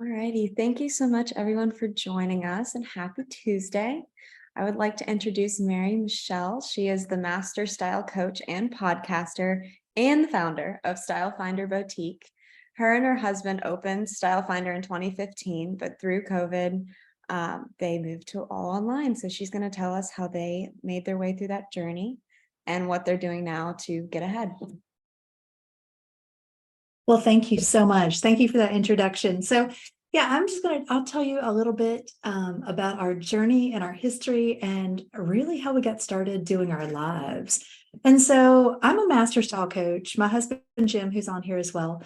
Alrighty, thank you so much everyone for joining us and happy Tuesday. I would like to introduce Mary Michelle. She is the master style coach and podcaster and the founder of Style Finder Boutique. Her and her husband opened Style Finder in 2015, but through COVID, they moved to all online. So she's going to tell us how they made their way through that journey and what they're doing now to get ahead. Well, thank you so much. Thank you for that introduction. So yeah, I'll tell you a little bit about our journey and our history and really how we got started doing our lives. And so I'm a master style coach. My husband, Jim, who's on here as well,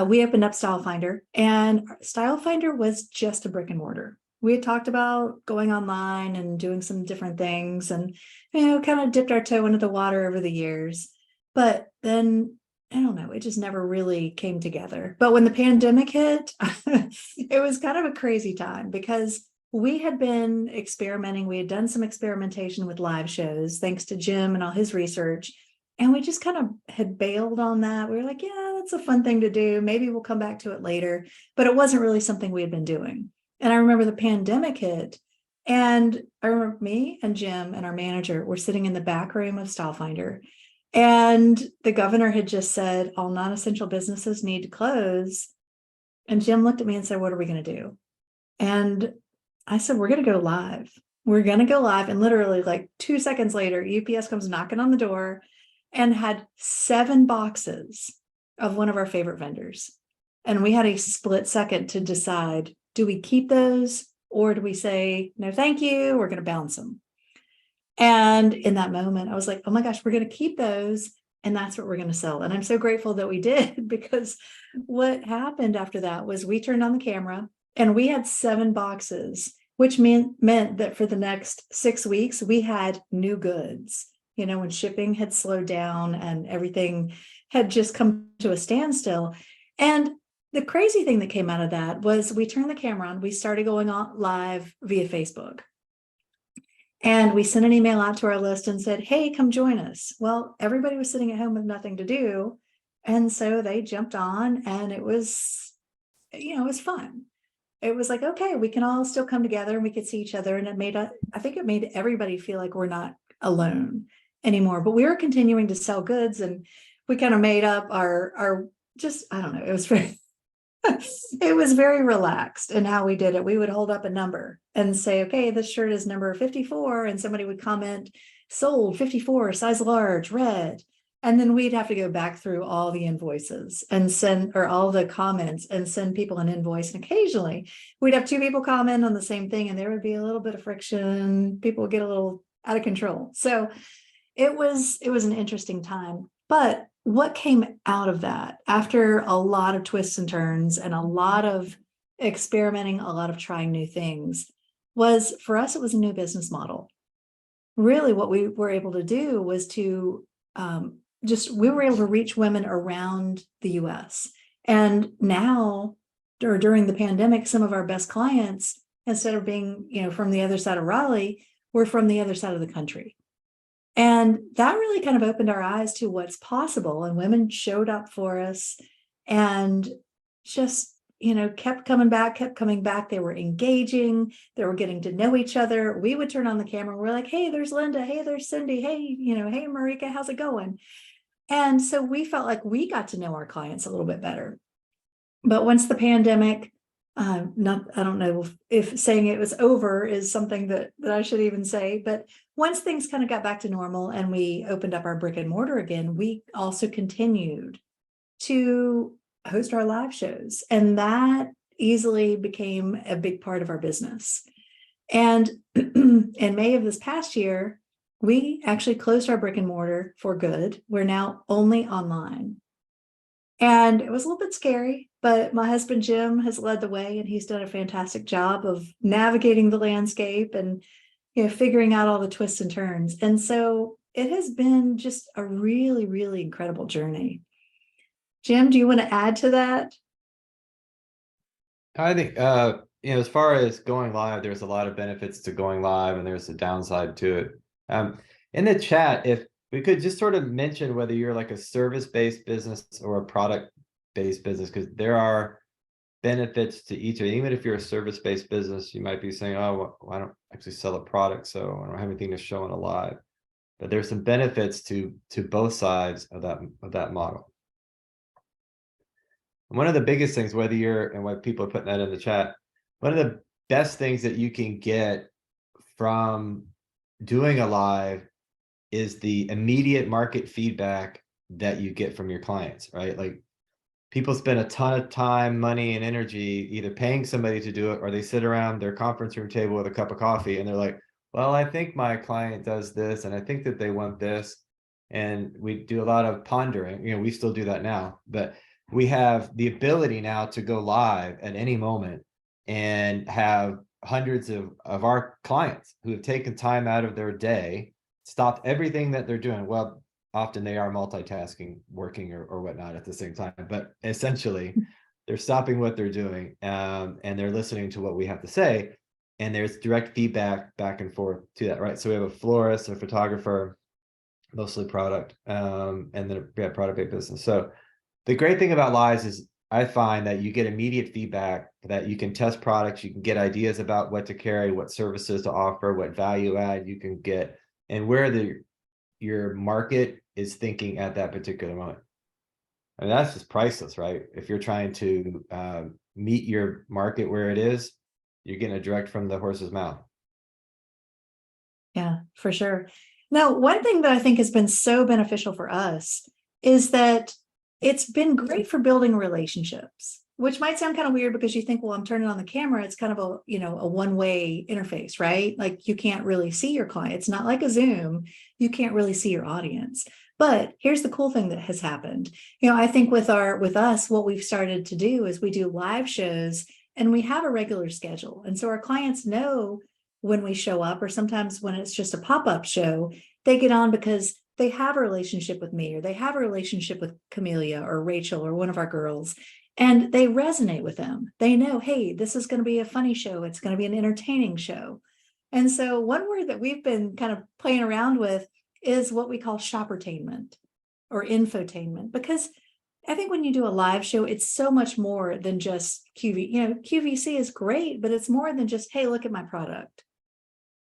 we opened up Style Finder, and Style Finder was just a brick and mortar. We had talked about going online and doing some different things and, kind of dipped our toe into the water over the years. But then I don't know, it just never really came together. But when the pandemic hit, it was kind of a crazy time because we had been experimenting. We had done some experimentation with live shows, thanks to Jim and all his research. And we just kind of had bailed on that. We were like, yeah, that's a fun thing to do. Maybe we'll come back to it later. But it wasn't really something we had been doing. And I remember the pandemic hit. And I remember me and Jim and our manager were sitting in the back room of Style Finder. And the governor had just said all non-essential businesses need to close. And Jim looked at me and said, what are we going to do? And I said, we're going to go live. We're going to go live. And literally like 2 seconds later, UPS comes knocking on the door and had 7 boxes of one of our favorite vendors. And we had a split second to decide, do we keep those or do we say, no, thank you, we're going to bounce them? And in that moment, I was like, oh my gosh, we're going to keep those. And that's what we're going to sell. And I'm so grateful that we did, because what happened after that was we turned on the camera and we had 7 boxes, which meant that for the next 6 weeks, we had new goods. When shipping had slowed down and everything had just come to a standstill. And the crazy thing that came out of that was we turned the camera on, we started going on live via Facebook. And we sent an email out to our list and said, hey, come join us. Well, everybody was sitting at home with nothing to do. And so they jumped on, and it was, it was fun. It was like, okay, we can all still come together and we could see each other. And I think it made everybody feel like we're not alone anymore, but we were continuing to sell goods, and we kind of made up our just, I don't know, it was very, it was very relaxed in how we did it. We would hold up a number and say, okay, this shirt is number 54. And somebody would comment, sold 54, size large, red. And then we'd have to go back through all the invoices and or all the comments and send people an invoice. And occasionally we'd have 2 people comment on the same thing, and there would be a little bit of friction. People would get a little out of control. So it was an interesting time. But what came out of that after a lot of twists and turns and a lot of experimenting, a lot of trying new things, was, for us, it was a new business model. Really, what we were able to do was to we were able to reach women around the US. And now, or during the pandemic, some of our best clients, instead of being, from the other side of Raleigh, were from the other side of the country. And that really kind of opened our eyes to what's possible. And women showed up for us and just, kept coming back. They were engaging. They were getting to know each other. We would turn on the camera. We're like, hey, there's Linda. Hey, there's Cindy. Hey, hey, Marika, how's it going? And so we felt like we got to know our clients a little bit better. But once the pandemic, I don't know if saying it was over is something that I should even say, but once things kind of got back to normal and we opened up our brick and mortar again, we also continued to host our live shows. And that easily became a big part of our business. And in May of this past year, we actually closed our brick and mortar for good. We're now only online. And it was a little bit scary, but my husband, Jim, has led the way, and he's done a fantastic job of navigating the landscape and, figuring out all the twists and turns. And so it has been just a really, really incredible journey. Jim, do you want to add to that? I think, as far as going live, there's a lot of benefits to going live, and there's a downside to it. In the chat, if we could just sort of mention whether you're like a service-based business or a product-based business, because there are benefits to each of it. Even if you're a service-based business, you might be saying, oh, well, I don't actually sell a product, so I don't have anything to show on a live. But there's some benefits to both sides of that model. And one of the biggest things, whether you're, and what people are putting that in the chat, one of the best things that you can get from doing a live is the immediate market feedback that you get from your clients, right? Like, people spend a ton of time, money, and energy either paying somebody to do it, or they sit around their conference room table with a cup of coffee and they're like, well, I think my client does this, and I think that they want this. And we do a lot of pondering, we still do that now, but we have the ability now to go live at any moment and have hundreds of our clients who have taken time out of their day, stopped everything that they're doing. Well, often they are multitasking, working or whatnot at the same time, but essentially they're stopping what they're doing, and they're listening to what we have to say, and there's direct feedback back and forth to that, right? So we have a florist, a photographer, mostly product, and then we have product-based business. So the great thing about lives is I find that you get immediate feedback, that you can test products, you can get ideas about what to carry, what services to offer, what value add you can get, and where your market is thinking at that particular moment. I mean, that's just priceless, right? If you're trying to meet your market where it is, you're getting it direct from the horse's mouth. Yeah, for sure. Now, one thing that I think has been so beneficial for us is that it's been great for building relationships, which might sound kind of weird because you think, well, I'm turning on the camera. It's kind of a one-way interface, right? Like, you can't really see your client. It's not like a Zoom. You can't really see your audience. But here's the cool thing that has happened. I think with us, what we've started to do is we do live shows and we have a regular schedule. And so our clients know when we show up, or sometimes when it's just a pop-up show, they get on because they have a relationship with me, or they have a relationship with Camelia or Rachel or one of our girls, and they resonate with them. They know, hey, this is going to be a funny show. It's going to be an entertaining show. And so one word that we've been kind of playing around with is what we call shoppertainment or infotainment, because I think when you do a live show, it's so much more than just QVC is great, but it's more than just, hey, look at my product.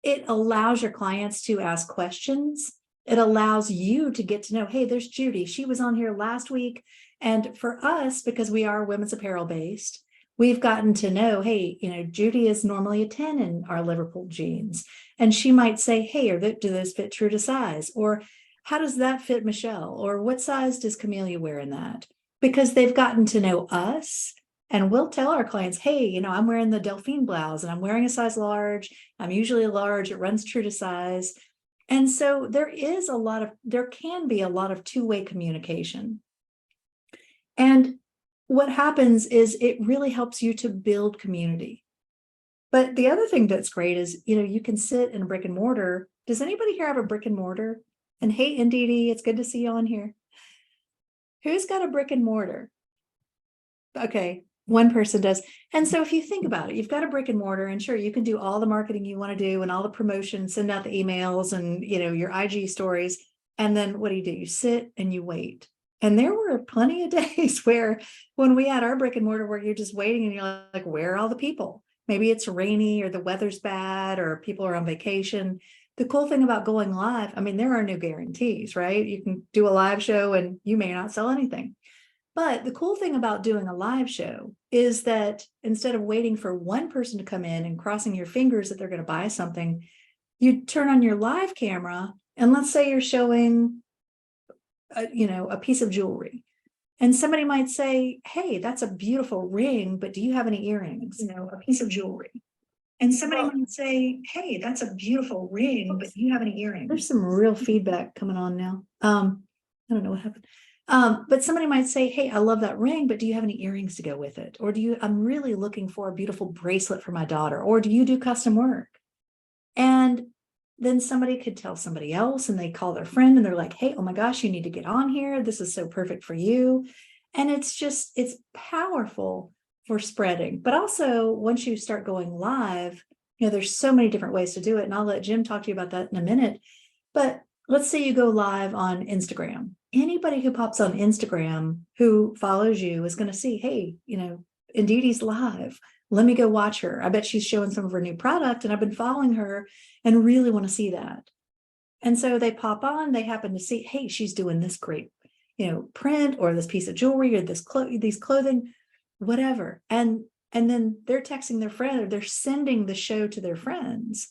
It allows your clients to ask questions. It allows you to get to know, hey, there's Judy. She was on here last week. And for us, because we are women's apparel based, we've gotten to know, hey, Judy is normally a 10 in our Liverpool jeans. And she might say, hey, do those fit true to size? Or how does that fit Michelle? Or what size does Camelia wear in that? Because they've gotten to know us. And we'll tell our clients, hey, I'm wearing the Delphine blouse and I'm wearing a size large. I'm usually a large. It runs true to size. And so there can be a lot of two-way communication. And what happens is it really helps you to build community. But the other thing that's great is, you can sit in a brick and mortar. Does anybody here have a brick and mortar? And hey, Ndidi, it's good to see you on here. Who's got a brick and mortar? Okay, one person does. And so if you think about it, you've got a brick and mortar, and sure, you can do all the marketing you want to do and all the promotions, send out the emails and, your IG stories. And then what do? You sit and you wait. And there were plenty of days where when we had our brick and mortar where you're just waiting and you're like, where are all the people? Maybe it's rainy or the weather's bad or people are on vacation. The cool thing about going live, there are no guarantees, right? You can do a live show and you may not sell anything. But the cool thing about doing a live show is that instead of waiting for one person to come in and crossing your fingers that they're going to buy something, you turn on your live camera and let's say you're showing a piece of jewelry. And somebody might say, hey, that's a beautiful ring, but do you have any earrings? A piece of jewelry. And somebody might say, hey, that's a beautiful ring, but do you have any earrings? There's some real feedback coming on now. I don't know what happened. But somebody might say, hey, I love that ring, but do you have any earrings to go with it? Or I'm really looking for a beautiful bracelet for my daughter. Or do you do custom work? And then somebody could tell somebody else and they call their friend and they're like, hey, oh my gosh, you need to get on here. This is so perfect for you. And it's powerful for spreading. But also once you start going live, there's so many different ways to do it. And I'll let Jim talk to you about that in a minute. But let's say you go live on Instagram. Anybody who pops on Instagram who follows you is going to see, hey, Indidi's live. Let me go watch her. I bet she's showing some of her new product, and I've been following her and really want to see that. And so they pop on, they happen to see, hey, she's doing this great, print, or this piece of jewelry, or these clothing, whatever. And then they're texting their friend, or they're sending the show to their friends.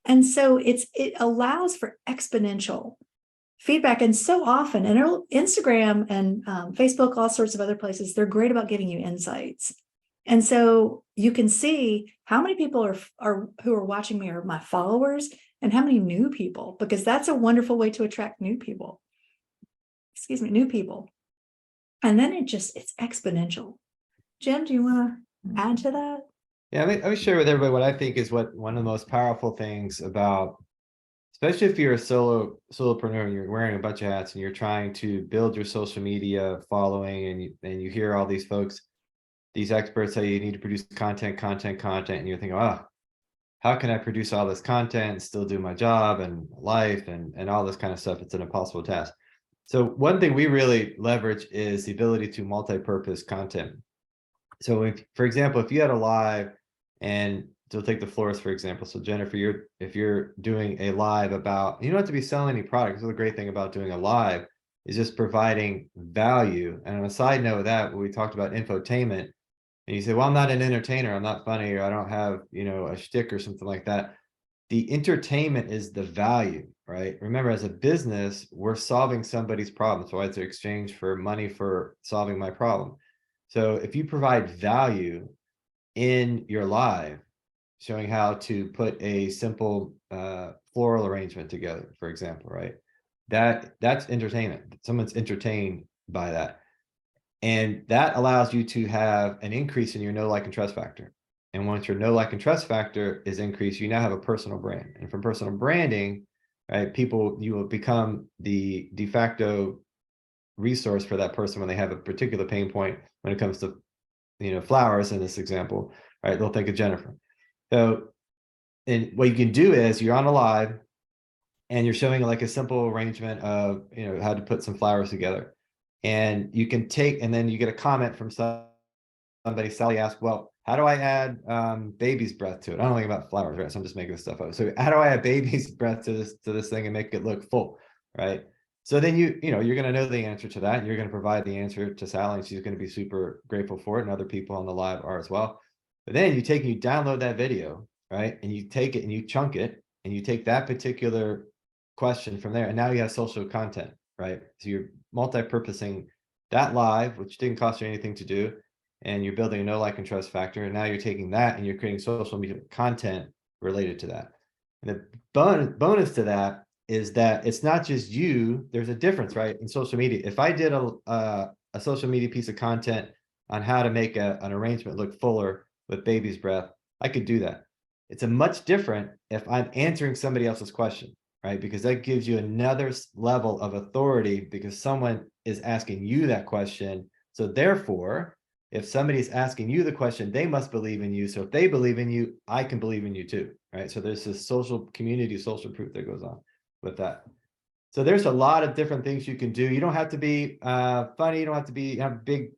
And so it allows for exponential feedback. And so often, and Instagram and Facebook, all sorts of other places, they're great about giving you insights. And so you can see how many people are who are watching me are my followers, and how many new people, because that's a wonderful way to attract new people. New people. And then it's exponential. Jim, do you want to add to that? Yeah, let me share with everybody what I think is one of the most powerful things about, especially if you're a solopreneur and you're wearing a bunch of hats and you're trying to build your social media following, and you hear all these folks, these experts say you need to produce content, and you're thinking, oh, how can I produce all this content and still do my job and life and all this kind of stuff? It's an impossible task. So one thing we really leverage is the ability to multi-purpose content. So if, for example, if you had a live, and to take the florist, for example. So Jennifer, if you're doing a live about, you don't have to be selling any products. The great thing about doing a live is just providing value. And on a side note of that, when we talked about infotainment, and you say, well, I'm not an entertainer, I'm not funny, or I don't have, a shtick or something like that. The entertainment is the value, right? Remember, as a business, we're solving somebody's problem. So it's an exchange for money for solving my problem. So if you provide value in your live, showing how to put a simple floral arrangement together, for example, right? That's entertainment. Someone's entertained by that. And that allows you to have an increase in your know, like, and trust factor. And once your know, like, and trust factor is increased, you now have a personal brand. And from personal branding, right, you will become the de facto resource for that person when they have a particular pain point when it comes to, flowers in this example, right? They'll think of Jennifer. So, and what you can do is you're on a live and you're showing like a simple arrangement of, how to put some flowers together. And you can and then you get a comment from somebody. Sally asked, well, how do I add baby's breath to it? I don't know anything about flowers, right? So I'm just making this stuff up. So how do I add baby's breath to this thing and make it look full, right? So then you're going to know the answer to that. You're going to provide the answer to Sally, and she's going to be super grateful for it. And other people on the live are as well. But then you download that video, right? And you take it and you chunk it, and you take that particular question from there. And now you have social content, right? So you're multi-purposing that live, which didn't cost you anything to do. And you're building a know, like, and trust factor. And now you're taking that and you're creating social media content related to that. And the bonus to that is that it's not just you. There's a difference, right? In social media. If I did a social media piece of content on how to make an arrangement look fuller with baby's breath, I could do that. It's a much different if I'm answering somebody else's question, right? Because that gives you another level of authority because someone is asking you that question. So therefore, if somebody's asking you the question, they must believe in you. So if they believe in you, I can believe in you too, right? So there's this social community, social proof that goes on with that. So there's a lot of different things you can do. You don't have to be funny. You don't have to have a big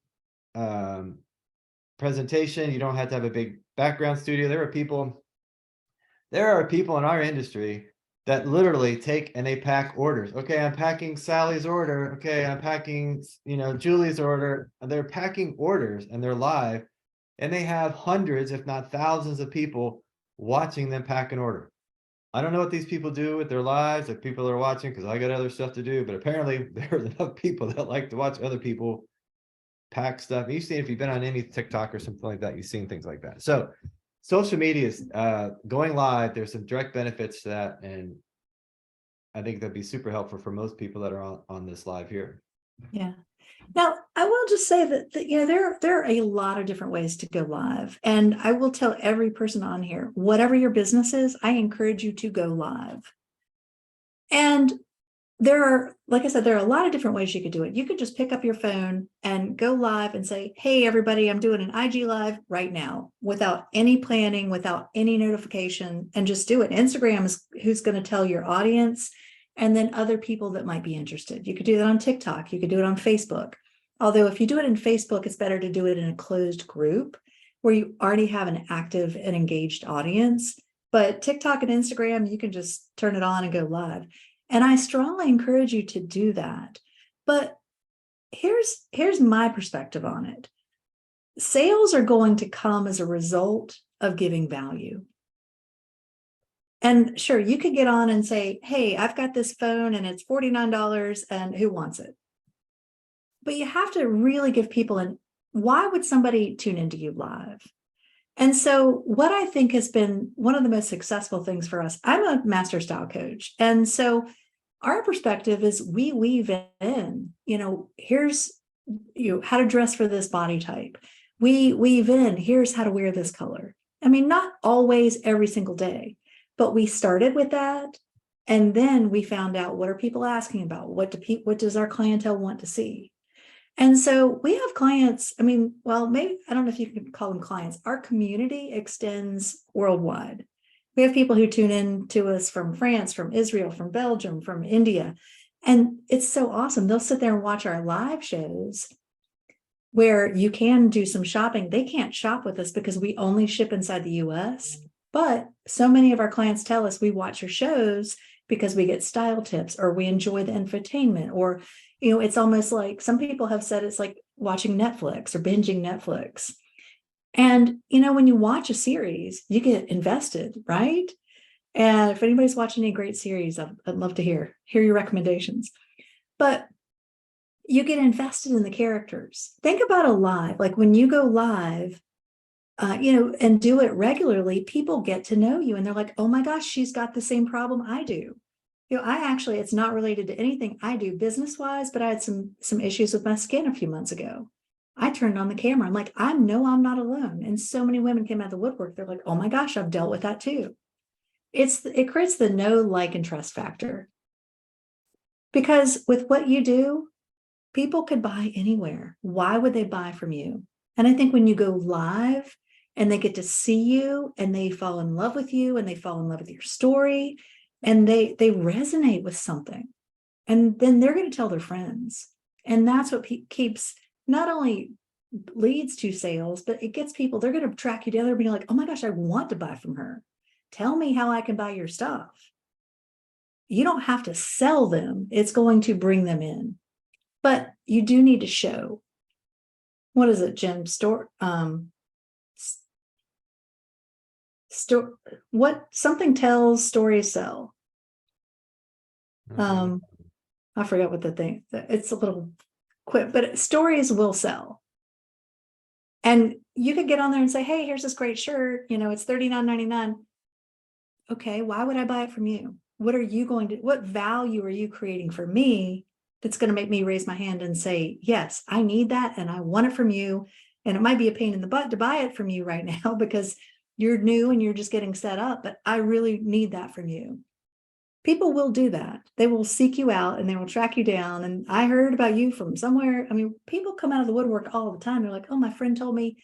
presentation. You don't have to have a big background studio. There are people in our industry that literally take and they pack orders. Okay, I'm packing Sally's order. Okay, I'm packing, Julie's order. And they're packing orders and they're live, and they have hundreds, if not thousands of people watching them pack an order. I don't know what these people do with their lives, if people are watching, because I got other stuff to do, but apparently there's enough people that like to watch other people pack stuff. You've seen, if you've been on any TikTok or something like that, you've seen things like that. So social media is going live. There's some direct benefits to that. And I think that'd be super helpful for most people that are on this live here. Yeah. Now, I will just say that there are a lot of different ways to go live. And I will tell every person on here, whatever your business is, I encourage you to go live. And there are, like I said, there are a lot of different ways you could do it. You could just pick up your phone and go live and say, hey, everybody, I'm doing an IG live right now without any planning, without any notification, and just do it. Instagram is who's going to tell your audience and then other people that might be interested. You could do that on TikTok. You could do it on Facebook. Although if you do it in Facebook, it's better to do it in a closed group where you already have an active and engaged audience. But TikTok and Instagram, you can just turn it on and go live. And I strongly encourage you to do that. But here's my perspective on it. Sales are going to come as a result of giving value. And sure, you could get on and say, hey, I've got this phone and it's $49 and who wants it? But you have to really give people why would somebody tune into you live? And so what I think has been one of the most successful things for us, I'm a master style coach. And so our perspective is we weave in, here's how to dress for this body type. We weave in, here's how to wear this color. I mean, not always every single day, but we started with that. And then we found out, what are people asking about? What does our clientele want to see? And so we have clients, maybe, I don't know if you can call them clients. Our community extends worldwide. We have people who tune in to us from France, from Israel, from Belgium, from India. And it's so awesome. They'll sit there and watch our live shows where you can do some shopping. They can't shop with us because we only ship inside the US. But so many of our clients tell us we watch your shows because we get style tips, or we enjoy the infotainment, or it's almost like some people have said it's like watching Netflix or binging Netflix. And, when you watch a series, you get invested, right? And if anybody's watching any great series, I'd love to hear your recommendations. But you get invested in the characters. Think about a live, like when you go live, and do it regularly, people get to know you and they're like, oh my gosh, she's got the same problem I do. It's not related to anything I do business-wise, but I had some issues with my skin a few months ago. I turned on the camera. I'm like, I'm not alone. And so many women came out of the woodwork. They're like, oh my gosh, I've dealt with that too. It creates the know, like, and trust factor. Because with what you do, people could buy anywhere. Why would they buy from you? And I think when you go live and they get to see you and they fall in love with you and they fall in love with your story and they resonate with something, and then they're going to tell their friends. And that's what keeps, not only leads to sales, but it gets people, they're going to track you down there and be like, oh my gosh, I want to buy from her. Tell me how I can buy your stuff. You don't have to sell them. It's going to bring them in. But you do need to show. What is it, Jim? What something tells, stories sell. I forgot what the thing. It's a little quick, but stories will sell. And you could get on there and say, hey, here's this great shirt. It's $39.99. Okay, why would I buy it from you? What value are you creating for me that's going to make me raise my hand and say, yes, I need that and I want it from you. And it might be a pain in the butt to buy it from you right now because you're new and you're just getting set up, but I really need that from you. People will do that. They will seek you out and they will track you down. And I heard about you from somewhere. People come out of the woodwork all the time. They're like, oh, my friend told me,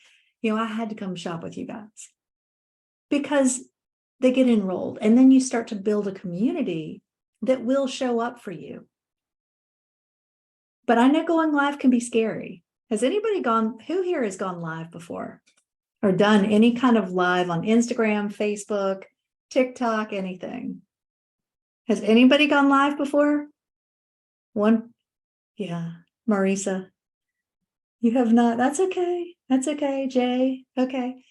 I had to come shop with you guys, because they get enrolled. And then you start to build a community that will show up for you. But I know going live can be scary. Has anybody who here has gone live before or done any kind of live on Instagram, Facebook, TikTok, anything? Has anybody gone live before? One? Yeah, Marisa. You have not. That's okay. That's okay, Jay. Okay.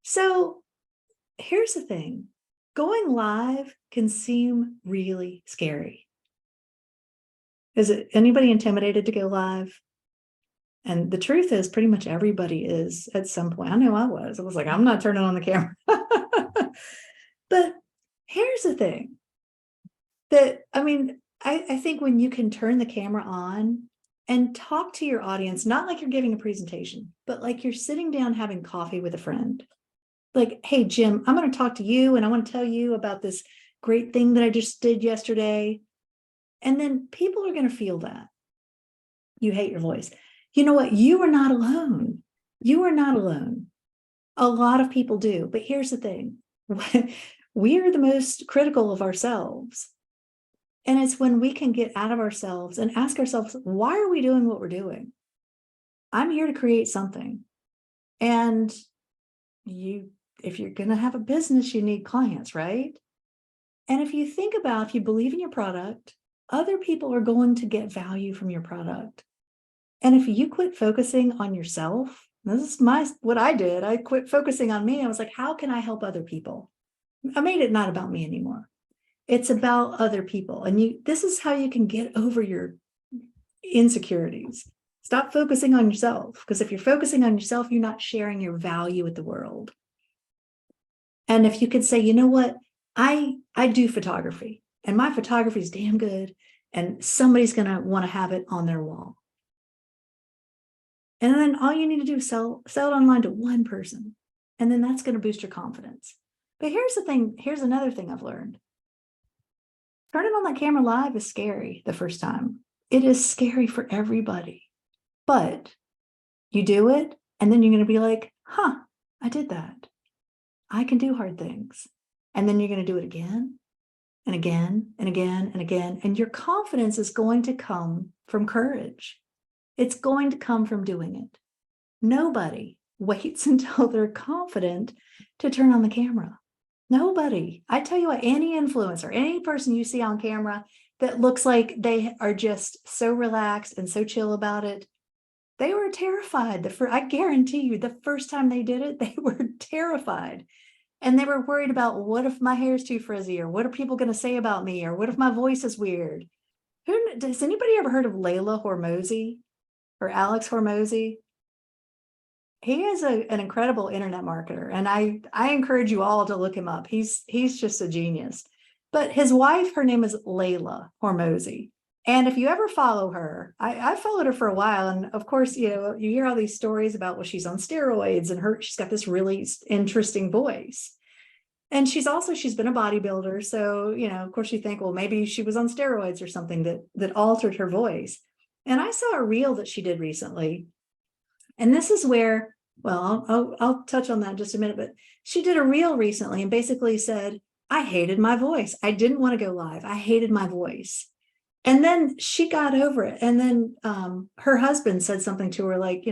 So here's the thing. Going live can seem really scary. Is it anybody intimidated to go live? And the truth is, pretty much everybody is at some point. I know I was. I was like, I'm not turning on the camera. But here's the thing. I think when you can turn the camera on and talk to your audience, not like you're giving a presentation, but like you're sitting down having coffee with a friend. Like, hey, Jim, I'm going to talk to you and I want to tell you about this great thing that I just did yesterday. And then people are going to feel that. You hate your voice. You know what? You are not alone. You are not alone. A lot of people do. But here's the thing. We are the most critical of ourselves. And it's when we can get out of ourselves and ask ourselves, why are we doing what we're doing? I'm here to create something. And if you're going to have a business, you need clients, right? And if you think about, if you believe in your product, other people are going to get value from your product. And if you quit focusing on yourself, this is what I did. I quit focusing on me. I was like, how can I help other people? I made it not about me anymore. It's about other people. And this is how you can get over your insecurities. Stop focusing on yourself, because if you're focusing on yourself, you're not sharing your value with the world. And if you could say, you know what, I do photography and my photography is damn good, and somebody's going to want to have it on their wall. And then all you need to do is sell it online to one person. And then that's going to boost your confidence. But here's the thing. Here's another thing I've learned. Turning on that camera live is scary the first time. It is scary for everybody. But you do it, and then you're going to be like, huh, I did that. I can do hard things. And then you're going to do it again and again and again and again. And your confidence is going to come from courage. It's going to come from doing it. Nobody waits until they're confident to turn on the camera. Nobody. I tell you what, any influencer, any person you see on camera that looks like they are just so relaxed and so chill about it, they were terrified. I guarantee you, the first time they did it, they were terrified. And they were worried about, what if my hair is too frizzy? Or what are people going to say about me? Or what if my voice is weird? Has anybody ever heard of Layla Hormozy or Alex Hormozy? He is an incredible internet marketer. And I encourage you all to look him up. He's just a genius. But his wife, her name is Layla Hormozy. And if you ever follow her, I followed her for a while. And of course, you hear all these stories about, well, she's on steroids and she's got this really interesting voice. And she's been a bodybuilder. So, of course you think, well, maybe she was on steroids or something that altered her voice. And I saw a reel that she did recently. And this is where, well, I'll touch on that in just a minute, but she did a reel recently and basically said, I hated my voice. I didn't want to go live. I hated my voice. And then she got over it. And then her husband said something to her like,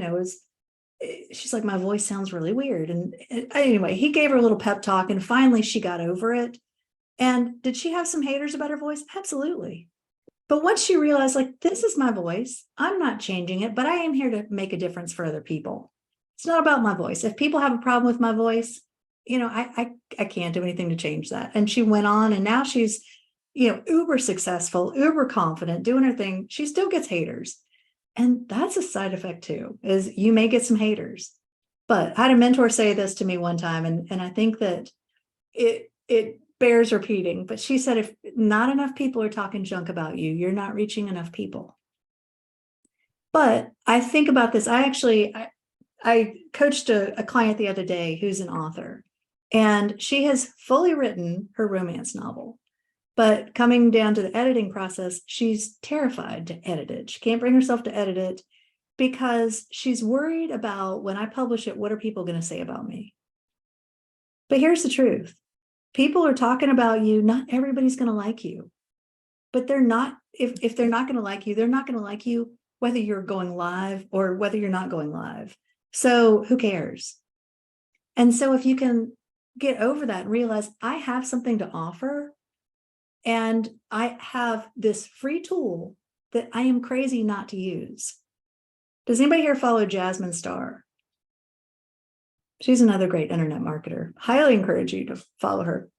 she's like, my voice sounds really weird. And anyway, he gave her a little pep talk and finally she got over it. And did she have some haters about her voice? Absolutely. But once she realized, like, this is my voice, I'm not changing it, but I am here to make a difference for other people. It's not about my voice. If people have a problem with my voice, I can't do anything to change that. And she went on and now she's, uber successful, uber confident, doing her thing. She still gets haters. And that's a side effect too, is you may get some haters. But I had a mentor say this to me one time, and I think that it bears repeating, but she said, if not enough people are talking junk about you, you're not reaching enough people. But I think about this. I coached a client the other day who's an author, and she has fully written her romance novel. But coming down to the editing process, she's terrified to edit it. She can't bring herself to edit it because she's worried about, when I publish it, what are people going to say about me? But here's the truth. People are talking about you. Not everybody's going to like you, but they're not, if they're not going to like you, they're not going to like you whether you're going live or whether you're not going live. So who cares? And so if you can get over that and realize, I have something to offer, and I have this free tool that I am crazy not to use. Does anybody here follow Jasmine Star? She's another great internet marketer. Highly encourage you to follow her.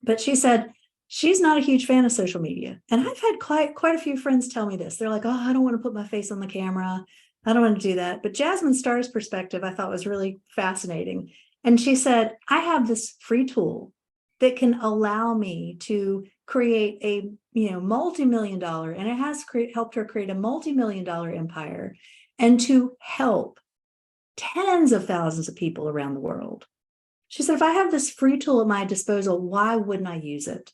But she said she's not a huge fan of social media. And I've had quite a few friends tell me this. They're like, oh, I don't want to put my face on the camera. I don't want to do that. But Jasmine Star's perspective I thought was really fascinating. And she said, I have this free tool that can allow me to create a multi-million-dollar, and it has helped her create a multi-million-dollar empire, and to help tens of thousands of people around the world. She said, if I have this free tool at my disposal, why wouldn't I use it?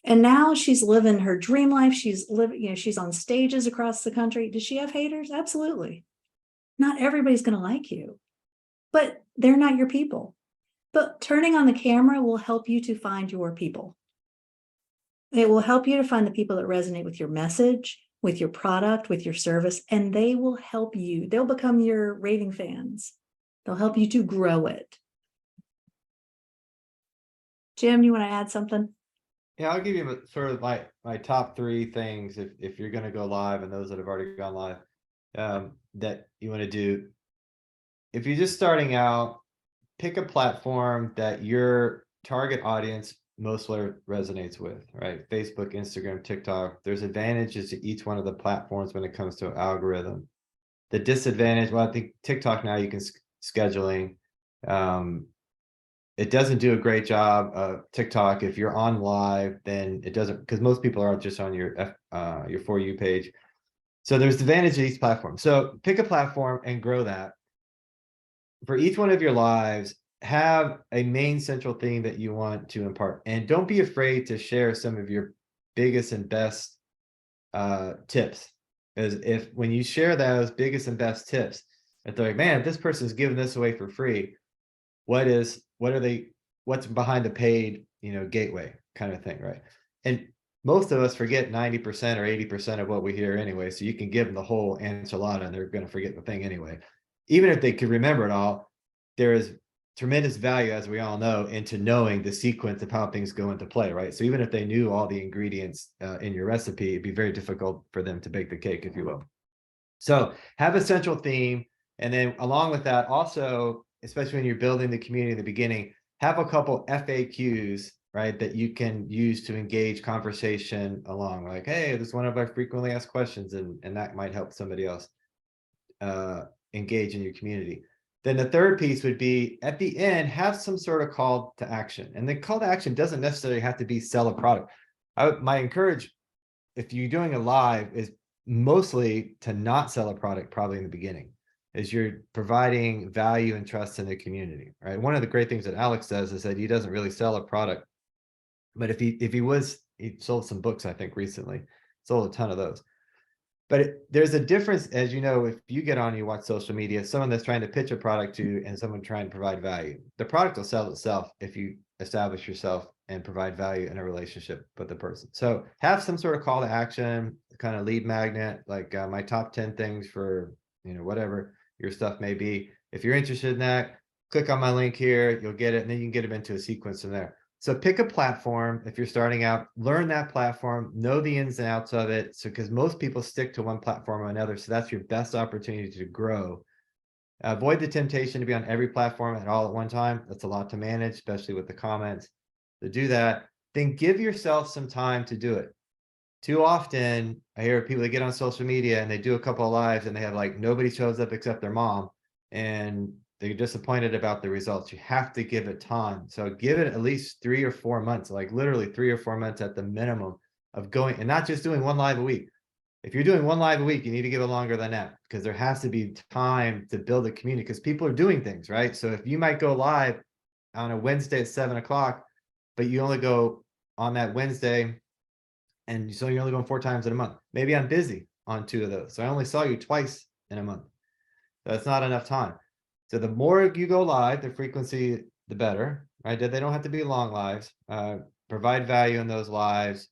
And now she's living her dream life. She's living, she's on stages across the country. Does she have haters? Absolutely. Not everybody's going to like you, but they're not your people. But turning on the camera will help you to find your people. It will help you to find the people that resonate with your message, with your product, with your service, and they will help you. They'll become your raving fans. They'll help you to grow it. Jim, you want to add something? Yeah, I'll give you sort of my top 3 things if you're going to go live, and those that have already gone live, that you want to do. If you're just starting out, pick a platform that your target audience mostly resonates with, right? Facebook, Instagram, TikTok. There's advantages to each one of the platforms when it comes to algorithm. The disadvantage, well, I think TikTok now you can scheduling. It doesn't do a great job of TikTok. If you're on live, then it doesn't, because most people are just on your For You page. So there's advantage to each platform. So pick a platform and grow that. For each one of your lives, have a main central theme that you want to impart, and don't be afraid to share some of your biggest and best tips. As if when you share those biggest and best tips, if they're like, man, if this person's giving this away for free, what's behind the paid, gateway kind of thing, right? And most of us forget 90% or 80% of what we hear anyway. So you can give them the whole enchilada and they're going to forget the thing anyway. Even if they could remember it all, there is tremendous value, as we all know, into knowing the sequence of how things go into play, right? So even if they knew all the ingredients in your recipe, it'd be very difficult for them to bake the cake, if you will. So have a central theme. And then along with that, also, especially when you're building the community in the beginning, have a couple FAQs, right, that you can use to engage conversation along. Like, hey, this is one of our frequently asked questions, and that might help somebody else engage in your community. Then the third piece would be at the end, have some sort of call to action. And the call to action doesn't necessarily have to be sell a product. My encourage, if you're doing a live, is mostly to not sell a product probably in the beginning, is you're providing value and trust in the community, right? One of the great things that Alex does is that he doesn't really sell a product, but if he sold some books, I think recently, sold a ton of those. But there's a difference, as you know, if you get on, you watch social media, someone that's trying to pitch a product to you and someone trying to provide value. The product will sell itself if you establish yourself and provide value in a relationship with the person. So have some sort of call to action, kind of lead magnet, like my top 10 things for, whatever your stuff may be. If you're interested in that, click on my link here, you'll get it, and then you can get them into a sequence from there. So pick a platform. If you're starting out, learn that platform, know the ins and outs of it. So, because most people stick to one platform or another. So that's your best opportunity to grow. Avoid the temptation to be on every platform at all at one time. That's a lot to manage, especially with the comments. To do that, then give yourself some time to do it. Too often, I hear people that get on social media and they do a couple of lives and they have like nobody shows up except their mom, and they're disappointed about the results. You have to give it time. So give it at least 3 or 4 months, like literally 3 or 4 months at the minimum of going, and not just doing one live a week. If you're doing one live a week, you need to give it longer than that, because there has to be time to build a community, because people are doing things, right? So if you might go live on a Wednesday at 7 o'clock, but you only go on that Wednesday, and so you're only going 4 times in a month. Maybe I'm busy on 2 of those, so I only saw you twice in a month. That's not enough time. So the more you go live, the frequency, the better, right? They don't have to be long lives. Provide value in those lives.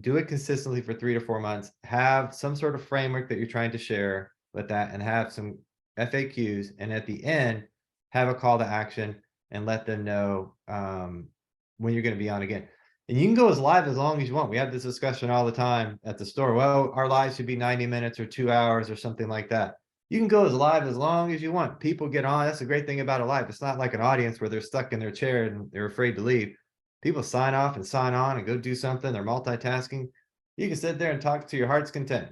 Do it consistently for 3 to 4 months. Have some sort of framework that you're trying to share with that, and have some FAQs. And at the end, have a call to action and let them know when you're going to be on again. And you can go as live as long as you want. We have this discussion all the time at the store. Well, our lives should be 90 minutes or 2 hours or something like that. You can go as live as long as you want. People get on. That's the great thing about a live. It's not like an audience where they're stuck in their chair and they're afraid to leave. People sign off and sign on and go do something. They're multitasking. You can sit there and talk to your heart's content,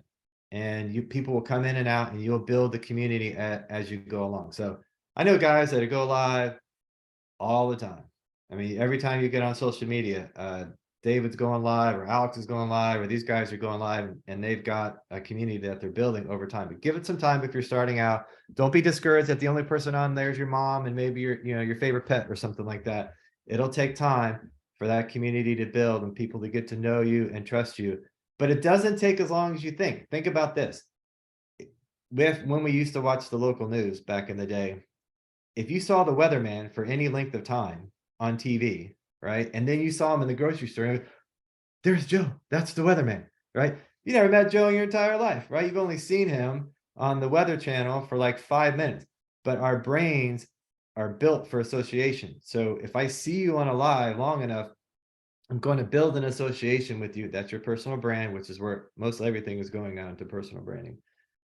and people will come in and out, and you'll build the community as you go along. So I know guys that go live all the time. I mean, every time you get on social media, David's going live, or Alex is going live, or these guys are going live, and they've got a community that they're building over time. But give it some time if you're starting out. Don't be discouraged that the only person on there is your mom and maybe your favorite pet or something like that. It'll take time for that community to build and people to get to know you and trust you. But it doesn't take as long as you think. Think about this. When we used to watch the local news back in the day, if you saw the weatherman for any length of time on TV, right? And then you saw him in the grocery store, there's Joe, that's the weatherman, right? you never met Joe in your entire life, right? You've only seen him on the Weather Channel for like 5 minutes, but our brains are built for association. So if I see you on a live long enough, I'm going to build an association with you. That's your personal brand, which is where most everything is going on to personal branding.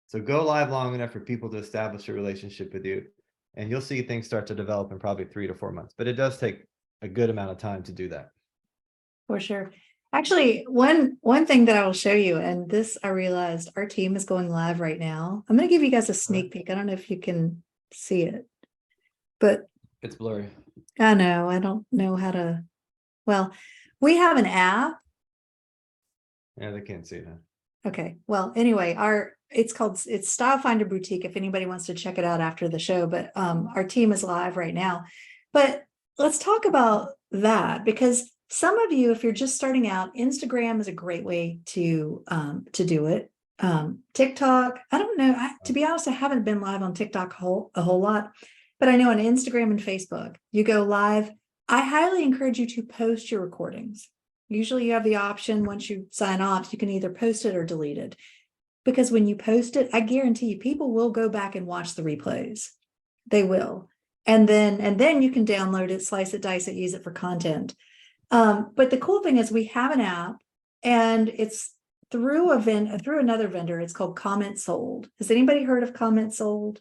So go live long enough for people to establish a relationship with you, and you'll see things start to develop in probably 3 to 4 months. But it does take a good amount of time to do that. For sure. Actually, one thing that I will show you, and this I realized our team is going live right now. I'm going to give you guys a sneak peek. I don't know if you can see it, but It's blurry. I know I don't know how to. Well, we have an app. Yeah, they can't see that. Okay. Well, anyway, it's Style Finder Boutique if anybody wants to check it out after the show, but our team is live right now. But let's talk about that, because some of you, if you're just starting out, Instagram is a great way to do it. TikTok, I don't know. To be honest, I haven't been live on TikTok a whole lot, but I know on Instagram and Facebook, you go live. I highly encourage you to post your recordings. Usually you have the option once you sign off, you can either post it or delete it. Because when you post it, I guarantee you people will go back and watch the replays. They will. And then you can download it, slice it, dice it, use it for content. But the cool thing is we have an app, and it's through another vendor. It's called Comment Sold. Has anybody heard of Comment Sold?